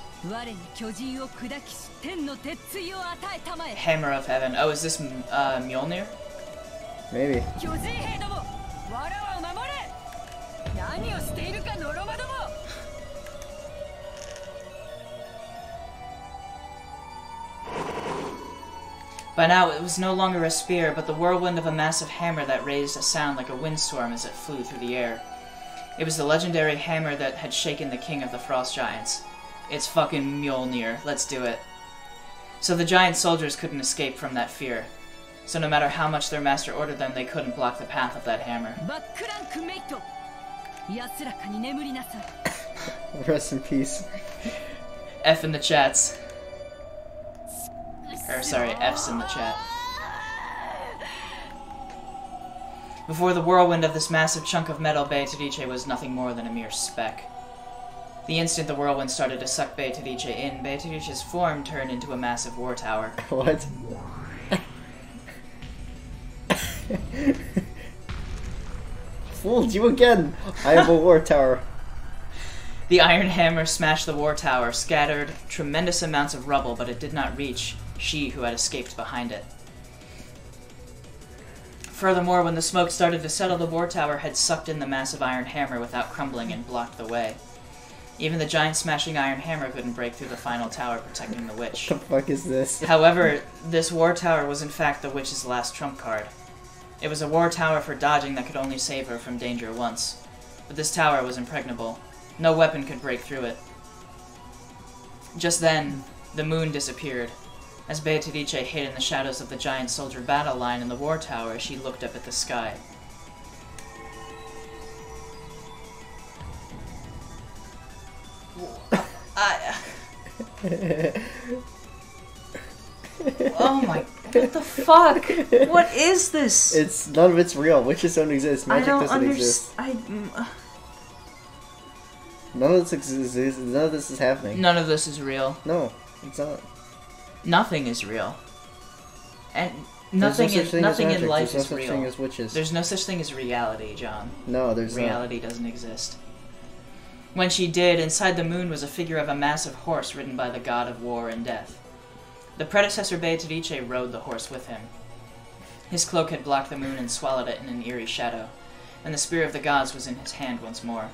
Hammer of Heaven. Oh, is this Mjolnir? Maybe. By now, it was no longer a spear, but the whirlwind of a massive hammer that raised a sound like a windstorm as it flew through the air. It was the legendary hammer that had shaken the king of the Frost Giants. It's fucking Mjolnir. Let's do it. So the giant soldiers couldn't escape from that fear. So no matter how much their master ordered them, they couldn't block the path of that hammer. Rest in peace. F in the chats. Or sorry, F's in the chat. Before the whirlwind of this massive chunk of metal, Beatrice was nothing more than a mere speck. The instant the whirlwind started to suck Beatrice in, Beatrice's form turned into a massive war tower. What? Fooled you again! I have a war tower. The iron hammer smashed the war tower, scattered tremendous amounts of rubble, but it did not reach she who had escaped behind it. Furthermore, when the smoke started to settle, the war tower had sucked in the massive iron hammer without crumbling and blocked the way. Even the giant smashing iron hammer couldn't break through the final tower protecting the witch. What the fuck is this? However, this war tower was in fact the witch's last trump card. It was a war tower for dodging that could only save her from danger once. But this tower was impregnable. No weapon could break through it. Just then, the moon disappeared. As Beatrice hid in the shadows of the giant soldier battle line in the war tower, she looked up at the sky. Oh my... What the fuck? What is this? None of it's real. Witches don't exist. Magic doesn't exist. None of this exists. None of this is happening. None of this is real. No, it's not. Nothing is real. And nothing in life is real. There's no such thing as witches. There's no such thing as reality, John. No, there's not. Reality doesn't exist. When she did, inside the moon was a figure of a massive horse ridden by the god of war and death. The predecessor Beatrice rode the horse with him. His cloak had blocked the moon and swallowed it in an eerie shadow, and the spear of the gods was in his hand once more.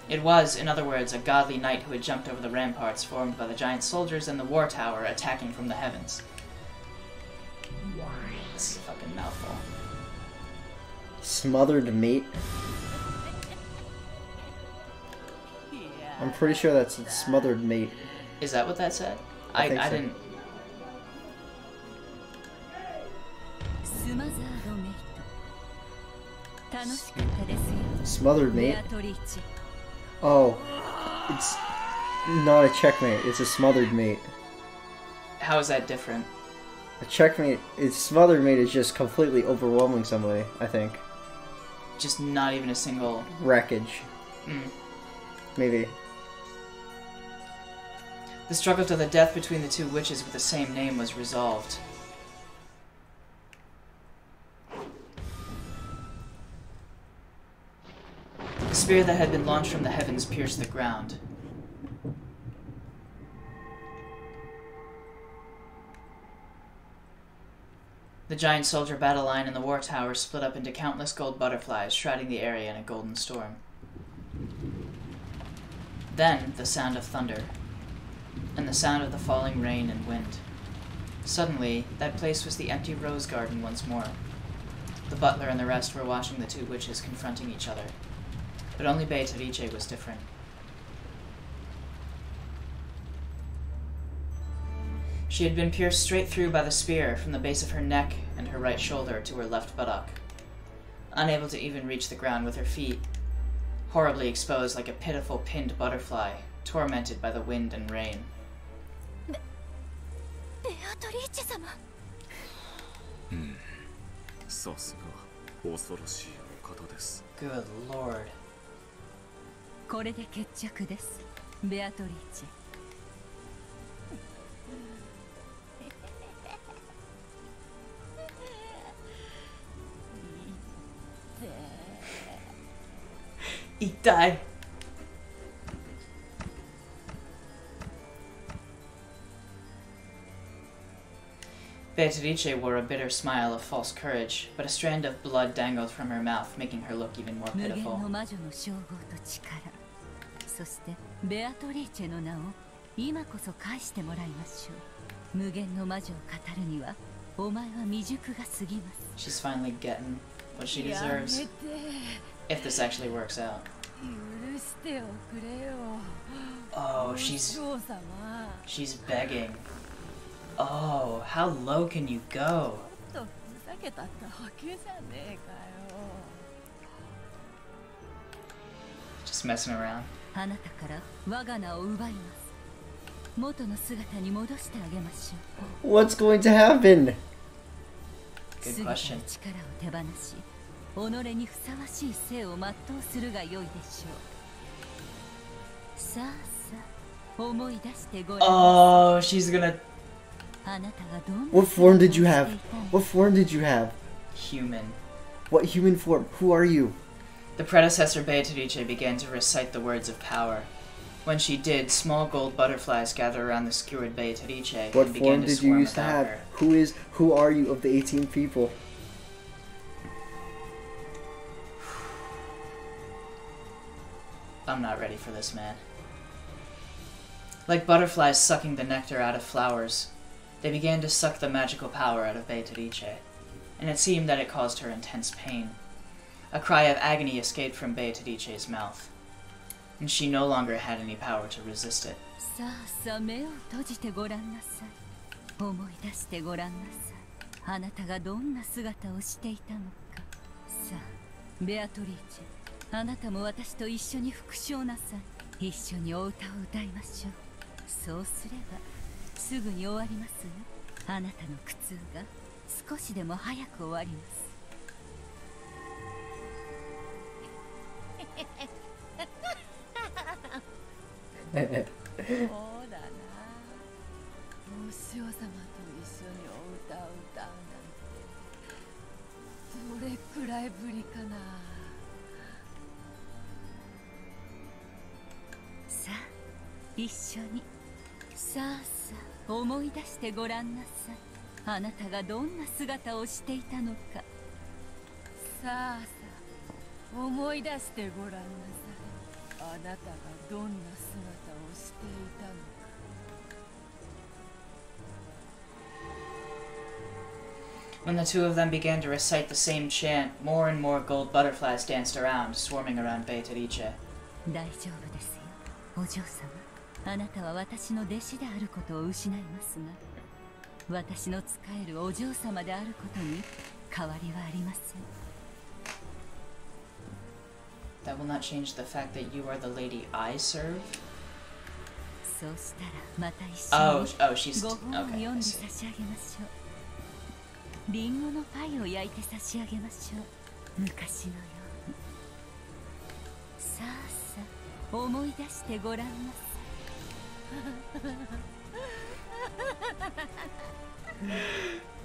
It was, in other words, a godly knight who had jumped over the ramparts formed by the giant soldiers and the war tower attacking from the heavens. This is a fucking mouthful. Smothered mate. I'm pretty sure that's a smothered mate. Is that what that said? I think so. didn't. Smothered mate? Oh. It's not a checkmate, it's a smothered mate. How is that different? A checkmate, smothered mate is just completely overwhelming somebody, I think. Just not even a single... Wreckage. Maybe. The struggle to the death between the two witches with the same name was resolved. The spear that had been launched from the heavens pierced the ground. The giant soldier battle line in the war tower split up into countless gold butterflies, shrouding the area in a golden storm. Then, the sound of thunder, and the sound of the falling rain and wind. Suddenly, that place was the empty rose garden once more. The butler and the rest were watching the two witches confronting each other, but only Beatrice was different. She had been pierced straight through by the spear from the base of her neck and her right shoulder to her left buttock. Unable to even reach the ground with her feet, horribly exposed like a pitiful pinned butterfly, tormented by the wind and rain. Beatrice-sama. さすが恐ろしいお方です。 Good lord. これで決着です、ベアトリーチェ。痛い。Beatrice wore a bitter smile of false courage, but a strand of blood dangled from her mouth, making her look even more 無限 pitiful. の魔女の称号と力、そしてベアトリーチェの名を今こそ返してもらいましょう。無限の魔女を語るにはお前は未熟が過ぎます。 She's finally getting what she deserves. If this actually works out. Oh, she's begging. Oh, how low can you go? Just messing around. あなたから我が名を奪います。元の姿に戻してあげましょう。 What's going to happen? Good question. 力を手放し、己にふさわしい生を全うするが良いでしょう。さあさあ、思い出してごらん。 Oh, she's gonna... あなたがどんな What form did you have? What form did you have? Human. What human form? Who are you? The predecessor Beatrice began to recite the words of power. When she did, small gold butterflies gathered around the skewered Beatrice What and began form to did you swarm used to about have? her. Who are you of the 18 people? I'm not ready for this, man. Like butterflies sucking the nectar out of flowers, they began to suck the magical power out of Beatrice, and it seemed that it caused her intense pain. A cry of agony escaped from Beatrice's mouth, and she no longer had any power to resist it. さあさあ、目を閉じてごらんなさい。思い出してごらんなさい。あなたがどんな姿をしていたのか。さあ、ベアトリーチェ、あなたも私と一緒に復唱なさい。一緒にお歌を歌いましょう。そうすればすぐに終わりますよ。あなたの苦痛が少しでも早く終わります。そうだな。お師匠様と一緒にお歌を歌うなんてどれくらいぶりかな。さあ、一緒に。さあさあ、思い出してごらんなさい。あなたがどんな姿をしていたのか。さあさあ、思い出してごらんなさい。あなたがどんな姿をしていたのか。When the two of them began to recite the same chant, more and more gold butterflies danced around, swarming around Beatrice. 大丈夫ですよ、お嬢様。あなたは私の弟子であることを失いますが、私の仕えるお嬢様であることに変わりはありません。That will not change the fact that you are the lady I serve. そうしたらまた一緒に she's ご本を okay. 読ん I で see. 差し上げましょう。リンゴのパイを焼いて差し上げましょう。昔のように。さあさあ、思い出してごらんなさい。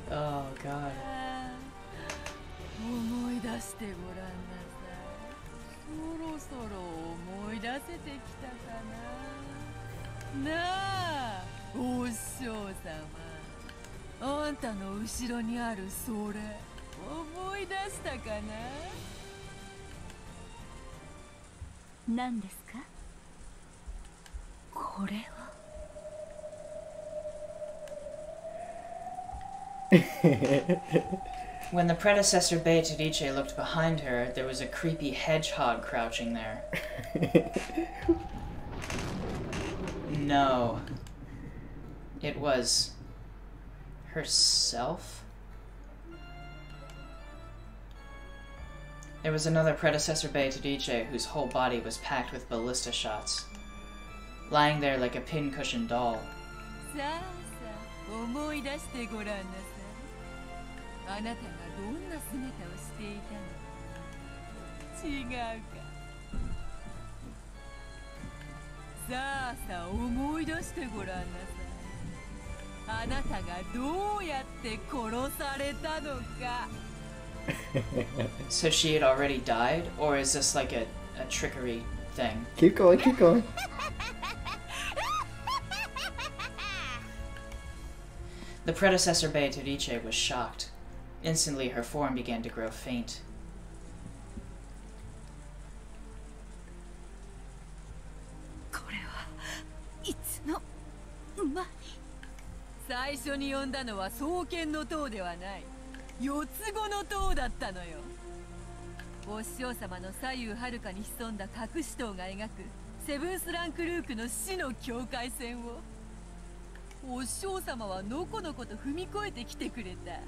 Oh God. 思い出してごらんなさい。そろそろ思い出せてきたかな。なあ、お師匠様。あんたの後ろにあるそれ、思い出したかな。何ですか？これは。When the predecessor Beatrice looked behind her, there was a creepy hedgehog crouching there. No. It was herself? There was another predecessor Beatrice whose whole body was packed with ballista shots, lying there like a pincushion doll. さあさあ、思い出してごらんなさい。あなたがどんな姿をしていたの？違うか。さあさあ、思い出してごらんなさい。あなたがどうやって殺されたのか。So she had already died? Or is this like a trickery thing? Keep going, keep going. The predecessor Beatrice was shocked. Instantly, her form began to grow faint. これはいつの間に。最初に呼んだのは双剣の塔ではない。四つ子の塔だったのよ。お師匠様の左右はるかに潜んだ隠し塔が描くセブンスランクルークの死の境界線を、お師匠様はのこのこと踏み越えてきてくれた。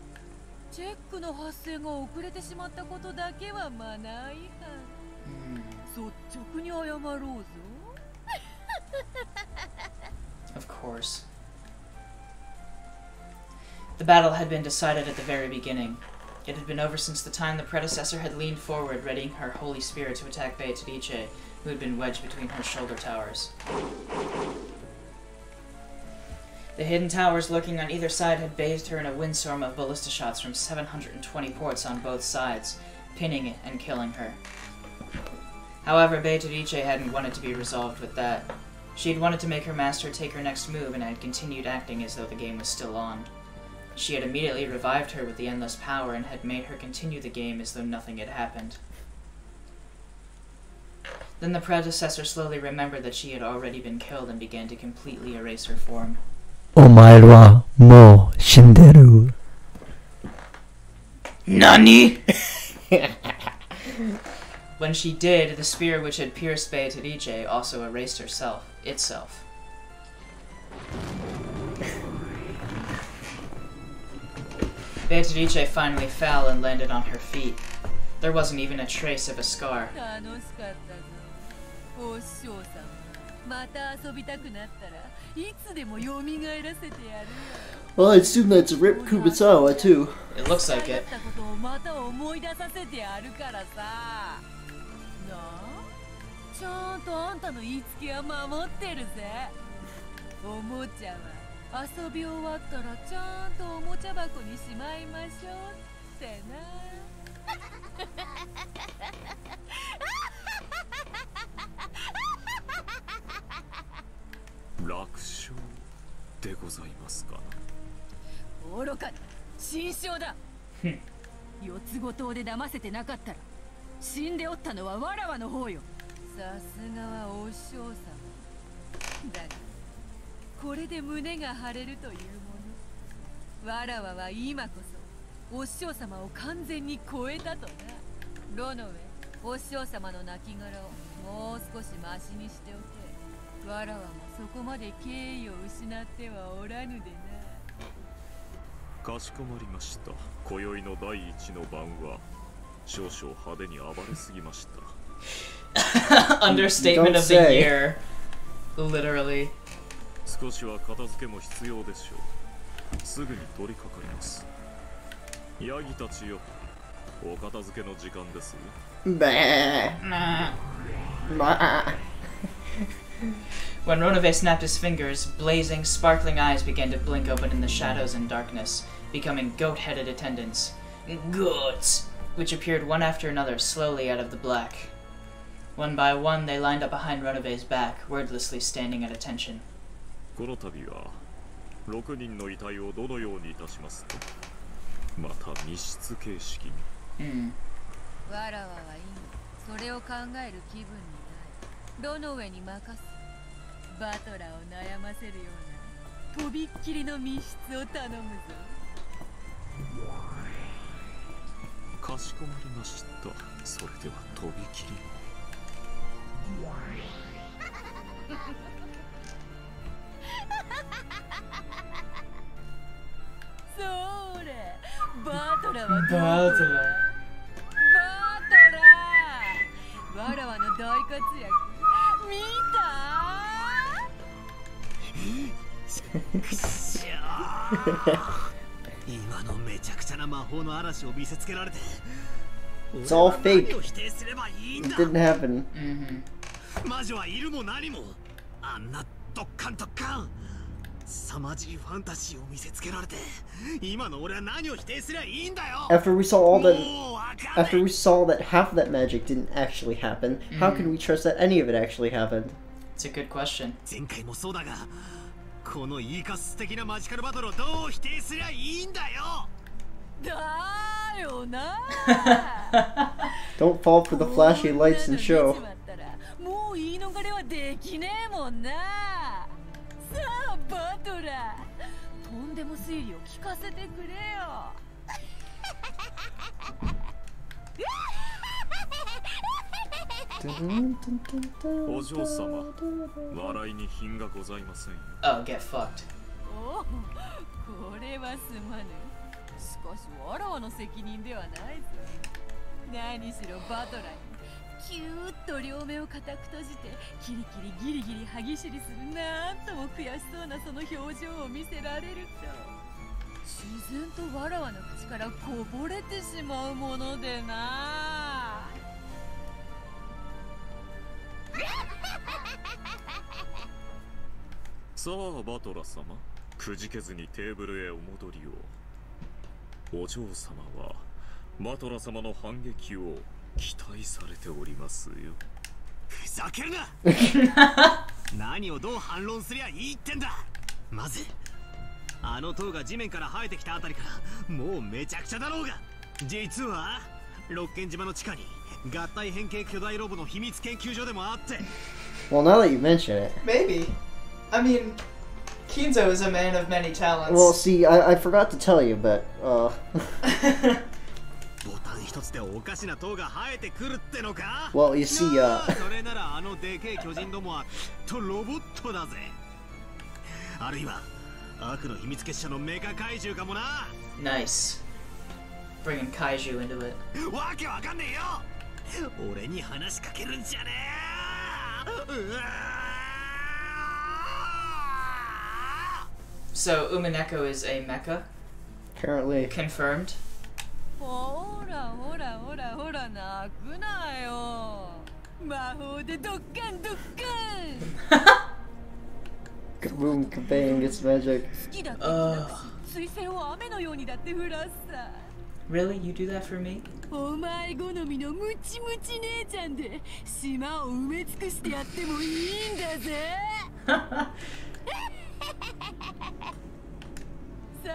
チェックの発生が遅れてしまったことだけはマナー違反。率直に謝ろうぞ。Of course. The battle had been decided at the very beginning. It had been over since the time the predecessor had leaned forward, readying her holy spirit to attack Beatrice, who had been wedged between her shoulder towers. The hidden towers lurking on either side had bathed her in a windstorm of ballista shots from 720 ports on both sides, pinning and killing her. However, Beatrice hadn't wanted to be resolved with that. She had wanted to make her master take her next move and had continued acting as though the game was still on. She had immediately revived her with the endless power and had made her continue the game as though nothing had happened. Then the predecessor slowly remembered that she had already been killed and began to completely erase her form. お前はもう死んでる。NANI?! When she did, the spear which had pierced Beatrice also erased itself. Beatrice finally fell and landed on her feet. There wasn't even a trace of a scar. 楽しかったぞ。お師匠様、また遊びたくなったらいつでも蘇らせてやるよ。 Well, I assume that's Rip Kubisawa too. It looks like やっ it. たことをまた思い出させてやるからさ。なあ、ちゃんとあんたの言いつけは守ってるぜ。おもちゃは遊び終わったらちゃんとおもちゃ箱にしまいましょうってな。楽勝でございますか。愚かだ、新章だ。四つ子島で騙せてなかったら死んでおったのはわらわの方よ。さすがはお師匠様だが、これで胸が張れるというもの。わらわは今こお師匠様を完全に超えたとな。ロノウェ、お師匠様の亡骸をもう少しマシにしておけ。わらわもそこまで敬意を失ってはおらぬでな。かしこまりました。今宵の第一の晩は少々派手に暴れすぎました。Understatement of the year. Literally. 少しは片付けも必要でしょう。すぐに取り掛かります。ヤギたちよ、お片付けの時間ですよ。When Ronove snapped his fingers, blazing, sparkling eyes began to blink open in the shadows and darkness, becoming goat-headed attendants. Goats! Which appeared one after another slowly out of the black. One by one, they lined up behind Ronove's back, wordlessly standing at attention. この度は6人の遺体をどのようにいたしますと、また密室形式に。わらわはいい。それを考える気分にない。ロノウェに任す。バトラーを悩ませるようなとびっきりの密室を頼むぞ。かしこまりました。それではとびきり。それ、バトラはどこだ？バトラ。わらわの大活躍見た？今のめちゃくちゃな魔法の嵐を見せつけられて。It's all fake. It didn't happen. 魔女はいるも何も。あんなドッカンドッカン。凄まじいファンタジーを見せつけられて、今の俺は何を否定すりゃいいんだよ。After we saw that half of that magic didn't actually happen, how can we trust that any of it actually happened? It's a good question. 前回もそうだが、このイーカス的なマジカルバトルをどう否定すりゃいいんだよ。だよな。Don't fall for the flashy lights and show. もう言い逃れはできねえもんな。さあバトラー、とんでも推理を聞かせてくれよ。お嬢様、笑いに品がございませんよ。Oh, get fucked. おお、これはすまぬ。しかしわらわの責任ではないぞ。何しろバトラーにキューッと両目を固く閉じてキリキリギリギリ歯ぎしりするなんとも悔しそうなその表情を見せられると、自然とわらわの口からこぼれてしまうものでな。さあバトラ様、くじけずにテーブルへお戻りを。お嬢様はバトラ様の反撃を期待されておりますよ。ふざけるな。何をどう反論すりゃいいってんだ。まずあの塔が地面から生えてきたあたりからもうめちゃくちゃだろうが、実は六軒島の地下に合体変形巨大ロボの秘密研究所でもあって。 Well, now that you mention it. Maybe. I mean, Kinzo is a man of many talents. Well, see, I forgot to tell you, but, ボタン一つでおかしな塔が生えてくるってのか。 well, you see, それならあのでけえ巨人どもはきっとロボットだぜ。あるいは悪の秘密結社のメカ怪獣かもな。 Nice. Bringing kaiju into it. わけわかんねえよ。俺に話しかけるんじゃねえ。うわ So, Umineko is a mecha? apparently. Confirmed? ほらほらほらほら、泣くなよ。魔法でドッカンドッカン。Kaboom, kabang, it's magic. 好きだって言ったし、彗星を雨のようにだって降らすさ。 Really? You do that for me? お前好みのムチムチ姉ちゃんで島を埋め尽くしてやってもいいんだぜ。さあ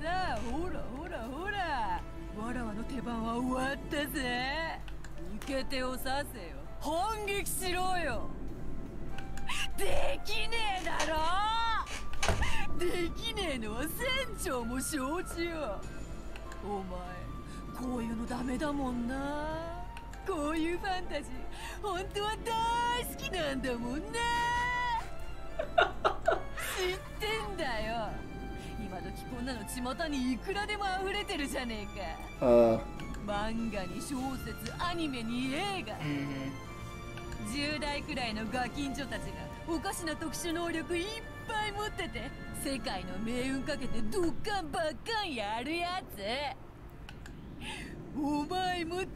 さあ、ほらほらほら、わらわの手番は終わったぜ。受け手を刺せよ、反撃しろよ。できねえだろ。できねえのは船長も承知よ。お前こういうのダメだもんな。こういうファンタジー本当は大好きなんだもんな。知ってんだよ。今時こんなの巷にいくらでも溢れてるじゃねえか。漫画に小説、アニメに映画。10代くらいのガキンチョたちがおかしな特殊能力いっぱい持ってて、世界の命運かけてドッカンバッカンやるやつ。お前も大好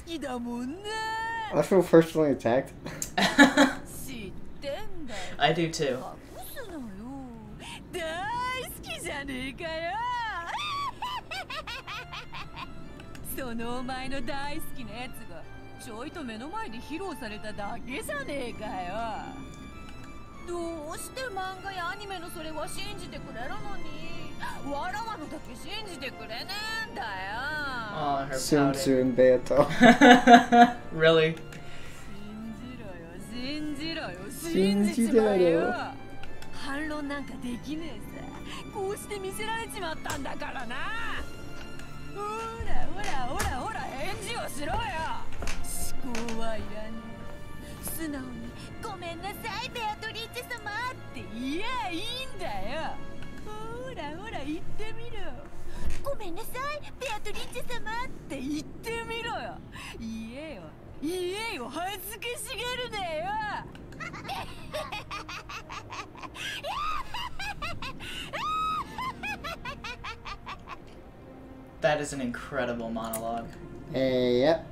きだもんな。I feel personally attacked. 知ってんだよ。 I do too. 隠すのよ。大好きじゃねえかよ。そのお前の大好きなやつがちょいと目の前で披露されただけじゃねえかよ。どうして漫画やアニメのそれは信じてくれるのに、わらわのだけ信じてくれねえんだよ。Oh, her Soon, pouting. soon, Beto. Really? 信じろよ、信じちまえよ。反論なんかできねえさ。こうして見せられちまったんだからな。ほらほらほらほら、返事をしろよ。思考はいらねえ。素直にごめんなさいベアトリーチェ様って言えばいいんだよ。ほらほら言ってみろ。ごめんなさいベアトリーチェ様って言ってみろよ。言えよ言えよ、恥ずかしがるなよ。That is an incredible monologue. Yep.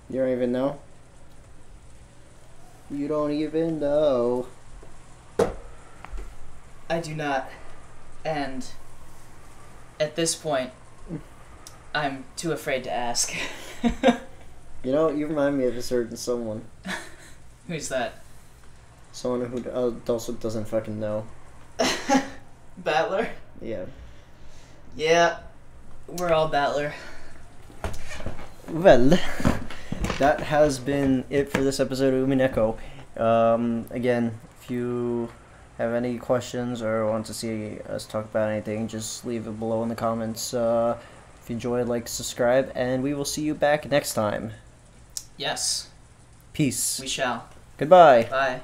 You don't even know? You don't even know. I do not. And at this point, I'm too afraid to ask. You know, you remind me of a certain someone. Who's that? Someone who also doesn't fucking know. Battler? Yeah. Yeah, we're all Battler. Well, that has been it for this episode of Umineko. Again, if you have any questions or want to see us talk about anything, just leave it below in the comments. If you enjoyed, like, subscribe, and we will see you back next time. Yes. Peace. We shall. Goodbye. Bye.